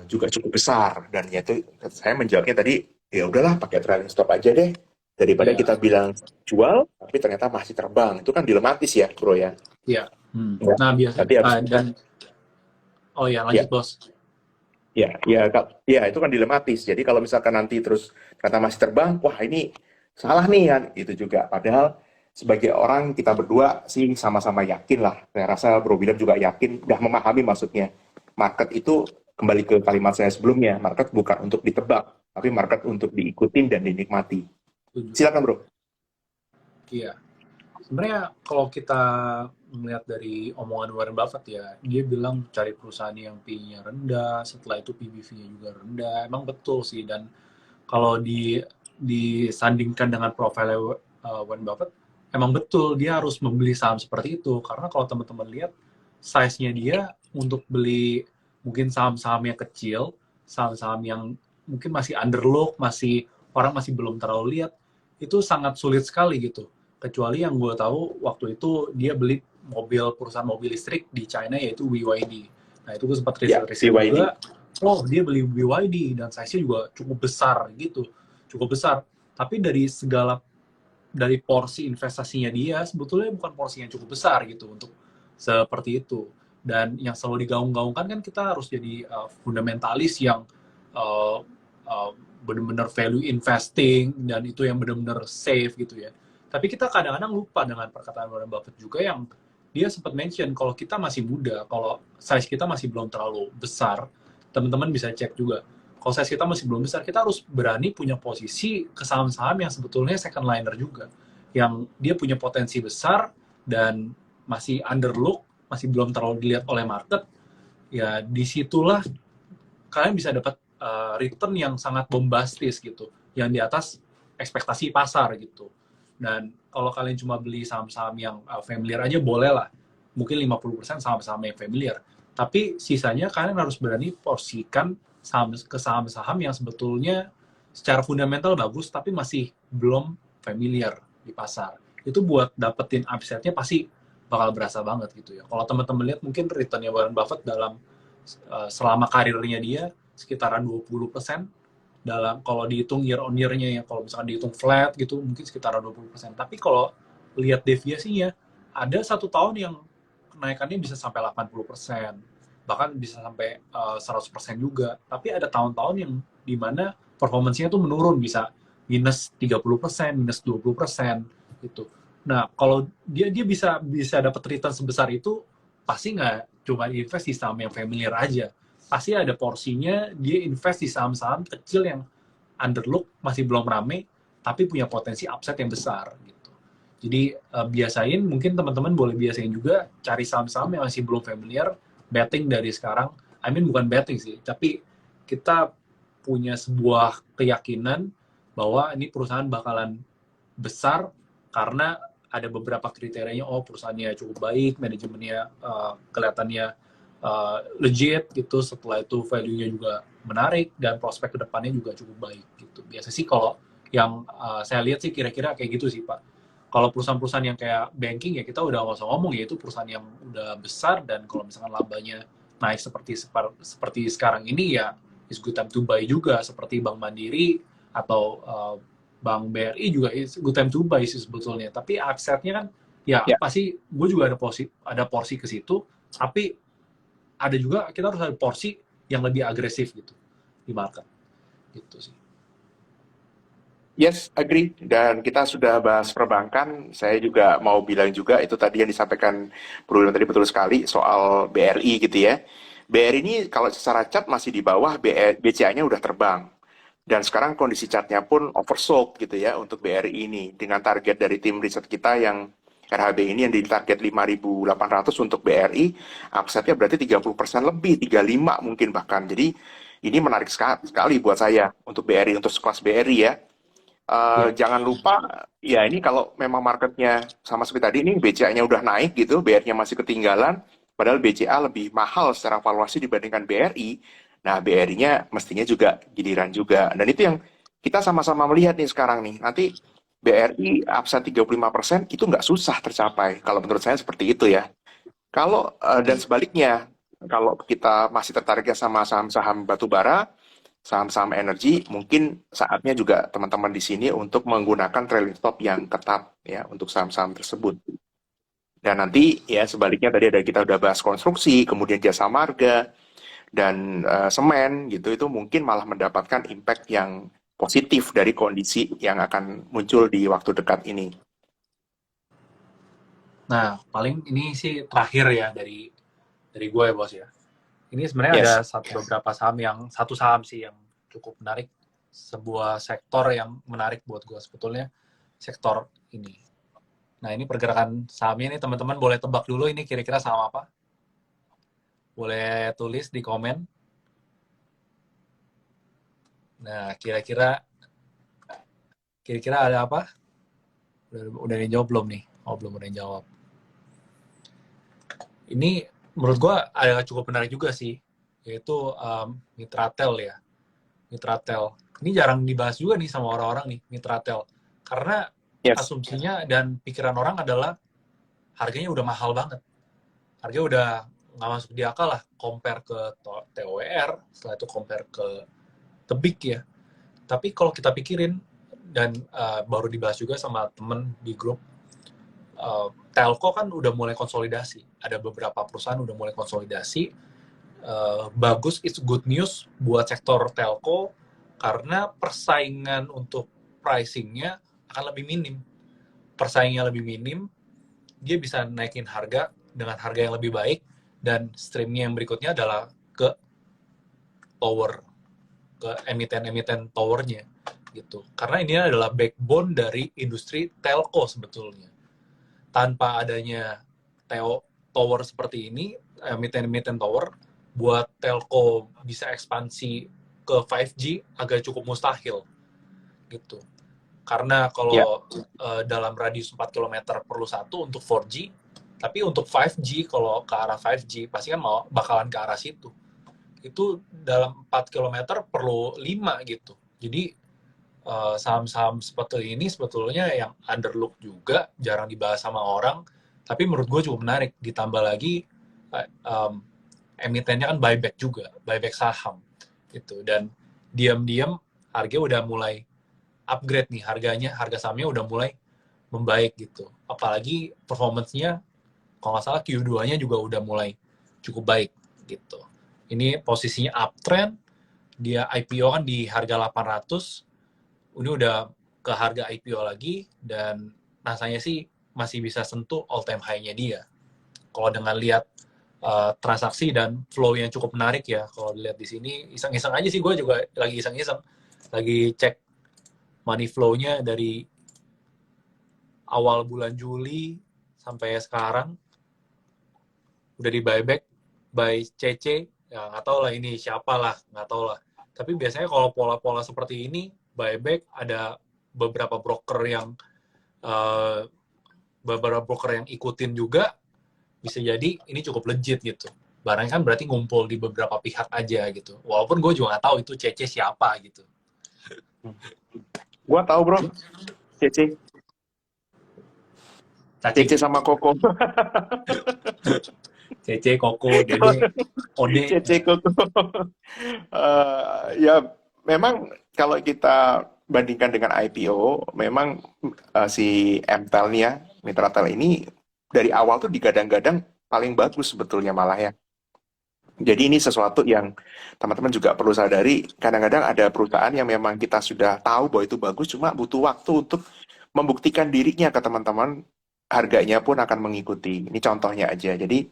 cukup besar. Dan ya itu saya menjawabnya tadi, ya udahlah pakai trailing stop aja deh. Daripada iya, kita bilang jual, tapi ternyata masih terbang. Itu kan dilematis ya, bro ya. iya. Ya. Nah, biasa Nanti harus dan oh ya, ya. lanjut, Bos. Ya, itu kan dilematis. Jadi kalau misalkan nanti terus ternyata masih terbang, wah ini salah nih kan, itu juga. Padahal sebagai orang kita berdua sih sama-sama yakin lah. Saya rasa Bro William juga yakin, udah memahami maksudnya. Market itu kembali ke kalimat saya sebelumnya, market bukan untuk ditebak, tapi market untuk diikutin dan dinikmati. Setuju. Silakan Bro. Iya. Sebenarnya kalau kita melihat dari omongan Warren Buffett ya, dia bilang cari perusahaan yang PE-nya rendah, setelah itu PBV-nya juga rendah. Emang betul sih, dan kalau disandingkan dengan profil Warren Buffett, emang betul dia harus membeli saham seperti itu. Karena kalau teman-teman lihat, size-nya dia untuk beli mungkin saham-saham yang kecil, saham-saham yang mungkin masih underlook, orang masih belum terlalu lihat, itu sangat sulit sekali gitu. Kecuali yang gue tahu waktu itu dia beli perusahaan mobil listrik di China yaitu BYD. Nah itu gue sempat riset BYD. juga. Oh dia beli BYD dan size-nya juga cukup besar gitu, cukup besar. Tapi dari porsi investasinya dia sebetulnya bukan porsi yang cukup besar gitu untuk seperti itu. Dan yang selalu digaung-gaungkan kan kita harus jadi fundamentalis yang uh, uh, benar-benar value investing dan itu yang benar-benar safe gitu ya. Tapi kita kadang-kadang lupa dengan perkataan Warren Buffett juga yang dia sempat mention kalau kita masih muda, kalau size kita masih belum terlalu besar, teman-teman bisa cek juga. Kalau size kita masih belum besar, kita harus berani punya posisi ke saham-saham yang sebetulnya second liner juga, yang dia punya potensi besar dan masih underlook, masih belum terlalu dilihat oleh market. Ya disitulah kalian bisa dapat return yang sangat bombastis gitu, yang di atas ekspektasi pasar gitu. Dan kalau kalian cuma beli saham-saham yang familiar aja boleh lah. Mungkin 50% saham-saham yang familiar. Tapi sisanya kalian harus berani porsikan ke saham-saham yang sebetulnya secara fundamental bagus tapi masih belum familiar di pasar. Itu buat dapetin upside-nya pasti bakal berasa banget gitu ya. Kalau teman-teman lihat mungkin return-nya Warren Buffett dalam selama karirnya dia sekitaran 20%, dalam kalau dihitung year on year-nya ya, kalau misalkan dihitung flat gitu mungkin sekitar 20%. Tapi kalau lihat deviasinya, ada satu tahun yang kenaikannya bisa sampai 80%, bahkan bisa sampai 100% juga. Tapi ada tahun-tahun yang dimana performance-nya tuh menurun, bisa minus 30%, minus 20% gitu. Nah, kalau dia bisa dapat return sebesar itu, pasti nggak cuma invest di saham yang familiar aja, pasti ada porsinya dia invest di saham-saham kecil yang underlook, masih belum rame, tapi punya potensi upside yang besar gitu. Jadi biasain, mungkin teman-teman boleh biasain juga cari saham-saham yang masih belum familiar, betting dari sekarang. I mean bukan betting sih, tapi kita punya sebuah keyakinan bahwa ini perusahaan bakalan besar karena ada beberapa kriterianya. Oh, perusahaannya cukup baik, manajemennya kelihatannya legit gitu, setelah itu value-nya juga menarik dan prospek kedepannya juga cukup baik gitu. Biasa sih kalau yang saya lihat sih kira-kira kayak gitu sih Pak. Kalau perusahaan-perusahaan yang kayak banking ya kita udah nggak usah ngomong, ya itu perusahaan yang udah besar, dan kalau misalkan labanya naik seperti sekarang ini ya is good time to buy juga, seperti Bank Mandiri atau Bank BRI juga is good time to buy sih sebetulnya. Tapi upside-nya kan ya Ya. pasti gue juga ada porsi ke situ, tapi ada juga kita harus ada porsi yang lebih agresif gitu di market gitu sih. Yes, agree. Dan kita sudah bahas perbankan. Saya juga mau bilang juga itu tadi yang disampaikan Bro William tadi betul sekali soal BRI gitu ya. BRI ini kalau secara chart masih di bawah, BCA-nya udah terbang. Dan sekarang kondisi chartnya pun oversold gitu ya untuk BRI ini. Dengan target dari tim riset kita yang RHB ini yang ditarget 5.800 untuk BRI, upside-nya berarti 30% lebih, 35 mungkin bahkan. Jadi ini menarik sekali buat saya untuk BRI, untuk sekelas BRI ya. Ya, Jangan lupa, ya ini kalau memang marketnya sama seperti tadi, ini BCA-nya udah naik gitu, BR-nya masih ketinggalan, padahal BCA lebih mahal secara valuasi dibandingkan BRI. Nah, BRI-nya mestinya juga giliran juga. Dan itu yang kita sama-sama melihat nih sekarang nih. Nanti BRI upside 35% itu nggak susah tercapai. Kalau menurut saya seperti itu ya. Kalau dan sebaliknya, kalau kita masih tertariknya sama saham-saham batu bara, saham-saham energi, mungkin saatnya juga teman-teman di sini untuk menggunakan trailing stop yang ketat ya untuk saham-saham tersebut. Dan nanti ya sebaliknya tadi ada kita udah bahas konstruksi, kemudian jasa marga dan semen gitu, itu mungkin malah mendapatkan impact yang positif dari kondisi yang akan muncul di waktu dekat ini. nah paling ini sih terakhir ya dari gue ya bos ya. Ini sebenarnya ada Yes. beberapa saham, satu saham sih yang cukup menarik, sebuah sektor yang menarik buat gue sebetulnya, sektor ini. Nah, ini pergerakan sahamnya ini teman-teman boleh tebak dulu ini kira-kira saham apa? Boleh tulis di komen. Nah, kira-kira ada apa? Udah ada yang jawab belum nih? Oh, belum ada yang jawab. Ini menurut gue ada cukup menarik juga sih, yaitu Mitratel ya. Mitratel. Ini jarang dibahas juga nih sama orang-orang nih, Mitratel. Karena Yes. asumsinya dan pikiran orang adalah harganya udah mahal banget. Harganya udah nggak masuk di akal lah, compare ke TOWR, setelah itu compare ke Tebik ya. Tapi kalau kita pikirin, dan baru dibahas juga sama temen di grup, telco kan udah mulai konsolidasi. Ada beberapa perusahaan udah mulai konsolidasi. Bagus, it's good news buat sektor telco, karena persaingan untuk pricingnya akan lebih minim. Persaingannya lebih minim, dia bisa naikin harga dengan harga yang lebih baik, dan streamnya yang berikutnya adalah ke tower, ke emiten-emiten towernya gitu. Karena ini adalah backbone dari industri telco sebetulnya. Tanpa adanya tower seperti ini, emiten-emiten tower, buat telco bisa ekspansi ke 5G agak cukup mustahil gitu. Karena Ya, kalau dalam radius 4 kilometer perlu satu untuk 4G, tapi untuk 5G kalau ke arah 5G pasti kan bakalan ke arah situ. Itu dalam 4 kilometer perlu 5 gitu. Jadi saham-saham seperti ini sebetulnya yang underlook juga, jarang dibahas sama orang, tapi menurut gue cukup menarik. Ditambah lagi emitennya kan buyback juga, buyback saham gitu. Dan diam-diam harga udah mulai upgrade nih, harga sahamnya udah mulai membaik gitu. Apalagi performance-nya kalau nggak salah Q2-nya juga udah mulai cukup baik gitu. Ini posisinya uptrend, dia IPO kan di harga 800, ini udah ke harga IPO lagi, dan rasanya sih masih bisa sentuh all time high-nya dia. Kalau dengan lihat transaksi dan flow yang cukup menarik ya, kalau dilihat di sini, iseng-iseng aja sih, gue juga lagi iseng-iseng, lagi cek money flow-nya dari awal bulan Juli sampai sekarang, udah di buyback by CC, ya nggak tahu lah ini siapa lah, nggak tahu lah. Tapi biasanya kalau pola-pola seperti ini, buyback ada beberapa broker yang uh, ikutin juga, bisa jadi ini cukup legit gitu. Barangnya kan berarti ngumpul di beberapa pihak aja gitu. Walaupun gue juga nggak tahu itu CC siapa gitu. gua tahu bro, CC, Cacing, CC sama Koko. CC, Koko, Dede, Ode. CC Koko. Ya, memang kalau kita bandingkan dengan IPO, memang si MTEL nih ya, Mitratel ini dari awal tuh digadang-gadang paling bagus sebetulnya malah ya. Jadi ini sesuatu yang teman-teman juga perlu sadari. Kadang-kadang ada perusahaan yang memang kita sudah tahu bahwa itu bagus, cuma butuh waktu untuk membuktikan dirinya ke teman-teman, harganya pun akan mengikuti. Ini contohnya aja. Jadi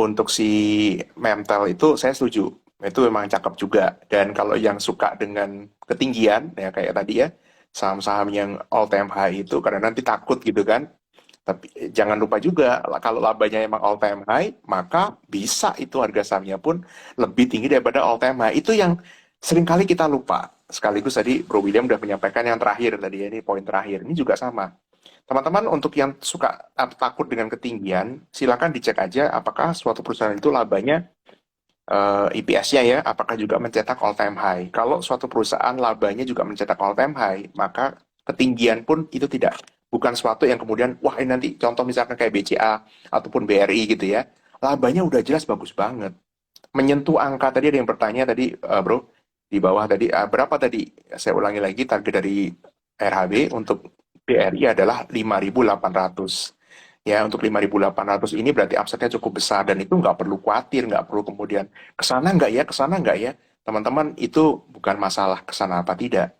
untuk si Memtel itu saya setuju. Itu memang cakep juga. Dan kalau yang suka dengan ketinggian, ya kayak tadi ya, saham-saham yang all time high itu, karena nanti takut gitu kan. Tapi jangan lupa juga, kalau labanya emang all time high, maka bisa itu harga sahamnya pun lebih tinggi daripada all time high. Itu yang seringkali kita lupa. Sekaligus tadi Bro William udah menyampaikan yang terakhir tadi ya, ini poin terakhir. Ini juga sama. Teman-teman untuk yang suka atau takut dengan ketinggian, silakan dicek aja apakah suatu perusahaan itu labanya EPS-nya ya, apakah juga mencetak all time high. Kalau suatu perusahaan labanya juga mencetak all time high, maka ketinggian pun itu tidak, bukan suatu yang kemudian wah ini nanti contoh misalkan kayak BCA ataupun BRI gitu ya, labanya udah jelas bagus banget. Menyentuh angka tadi ada yang bertanya tadi bro di bawah tadi berapa tadi? Saya ulangi lagi target dari RHB untuk BRI adalah 5.800. Ya, untuk 5.800 ini berarti upside-nya cukup besar dan itu nggak perlu khawatir, nggak perlu kemudian kesana nggak ya, kesana nggak ya. Teman-teman, itu bukan masalah kesana apa tidak.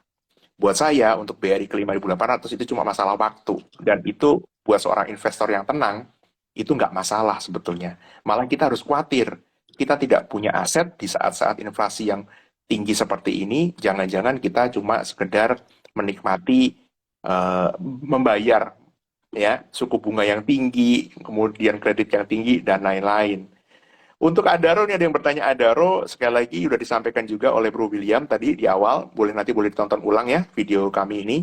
Buat saya, untuk BRI ke 5.800 itu cuma masalah waktu. Dan itu buat seorang investor yang tenang, itu nggak masalah sebetulnya. Malah kita harus khawatir. Kita tidak punya aset di saat-saat inflasi yang tinggi seperti ini, jangan-jangan kita cuma sekedar menikmati membayar ya suku bunga yang tinggi, kemudian kredit yang tinggi dan lain-lain. Untuk Adaro nih ada yang bertanya Adaro, sekali lagi sudah disampaikan juga oleh Bro William tadi di awal, boleh ditonton ulang ya video kami ini.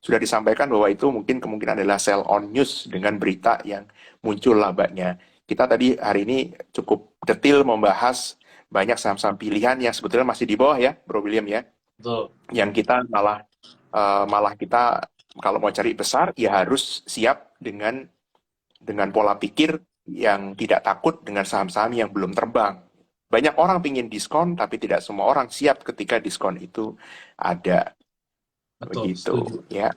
Sudah disampaikan bahwa itu mungkin kemungkinan adalah sell on news dengan berita yang muncul labanya. Kita tadi hari ini cukup detail membahas banyak saham-saham pilihan yang sebetulnya masih di bawah ya, Bro William ya. Betul. Yang kita malah kita kalau mau cari besar ya harus siap dengan pola pikir yang tidak takut dengan saham-saham yang belum terbang. Banyak orang pingin diskon, tapi tidak semua orang siap ketika diskon itu ada. Betul, Begitu, setuju. ya.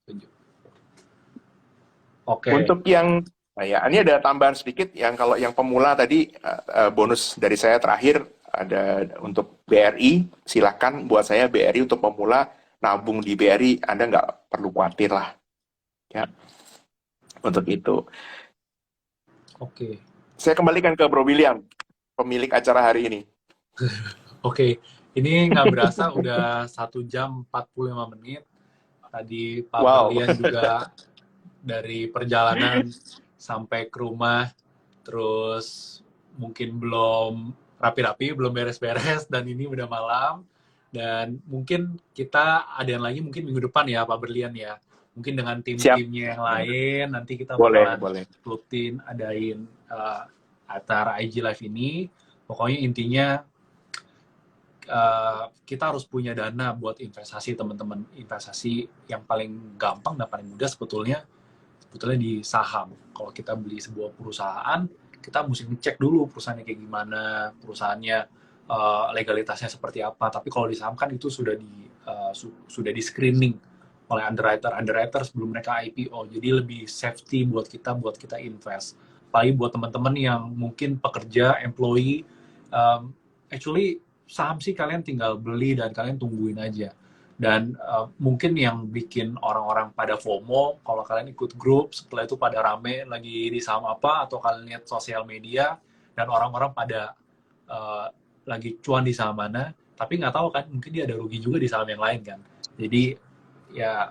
Setuju. Oke. Untuk yang, nah ya, ini ada tambahan sedikit, yang kalau yang pemula tadi, bonus dari saya terakhir, ada untuk BRI, silakan buat saya BRI untuk pemula, nabung di BRI, Anda nggak perlu khawatir lah. Ya, untuk itu. Oke. Saya kembalikan ke Bro William, pemilik acara hari ini. Oke, ini nggak berasa udah 1 jam 45 menit. Tadi Pak Wow. Berlian juga dari perjalanan sampai ke rumah, terus mungkin belum rapi-rapi, belum beres-beres, dan ini udah malam. Dan mungkin kita ada yang lagi mungkin minggu depan ya Pak Berlian ya. Mungkin dengan Siap. tim-timnya yang lain nanti kita Boleh, bakalan boleh. rutin adain acara IG Live ini. Pokoknya intinya kita harus punya dana buat investasi teman-teman. Investasi yang paling gampang dan paling mudah sebetulnya di saham. Kalau kita beli sebuah perusahaan, kita mesti ngecek dulu perusahaannya kayak gimana, perusahaannya legalitasnya seperti apa. Tapi kalau di saham kan itu sudah di screening oleh underwriter sebelum mereka IPO. Jadi lebih safety buat kita invest. Apalagi buat teman-teman yang mungkin pekerja, employee, actually saham sih kalian tinggal beli dan kalian tungguin aja. Dan mungkin yang bikin orang-orang pada FOMO, kalau kalian ikut grup, setelah itu pada rame lagi di saham apa, atau kalian lihat sosial media, dan orang-orang pada lagi cuan di saham mana, tapi nggak tahu kan, mungkin dia ada rugi juga di saham yang lain kan. Jadi ya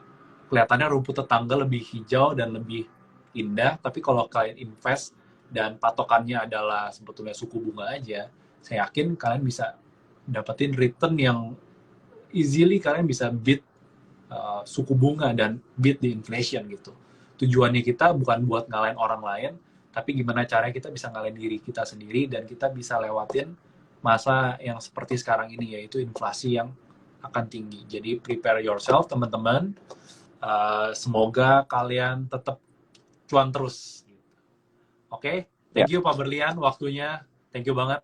kelihatannya rumput tetangga lebih hijau dan lebih indah, tapi kalau kalian invest dan patokannya adalah sebetulnya suku bunga aja, saya yakin kalian bisa dapetin return yang easily kalian bisa beat suku bunga dan beat the inflation gitu. Tujuannya kita bukan buat ngalahin orang lain, tapi gimana caranya kita bisa ngalahin diri kita sendiri dan kita bisa lewatin masa yang seperti sekarang ini, yaitu inflasi yang akan tinggi. Jadi prepare yourself teman-teman. Semoga kalian tetap cuan terus. Oke, thank you Pak Berlian waktunya. Thank you banget.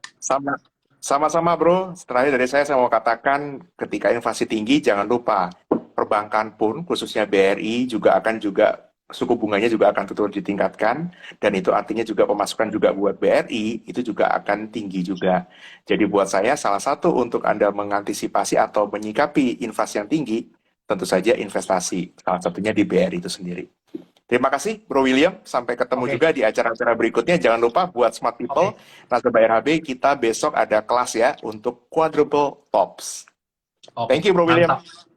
Sama-sama bro, terakhir dari saya mau katakan ketika inflasi tinggi jangan lupa perbankan pun khususnya BRI juga suku bunganya juga akan terus ditingkatkan dan itu artinya juga pemasukan juga buat BRI itu juga akan tinggi juga. Jadi buat saya salah satu untuk Anda mengantisipasi atau menyikapi inflasi yang tinggi tentu saja investasi, salah satunya di BRI itu sendiri. Terima kasih Bro William, sampai ketemu juga di acara-acara berikutnya. Jangan lupa buat Smart People, Nasabah RHB, kita besok ada kelas ya untuk Quadruple Tops. Thank you Bro William. Mantap.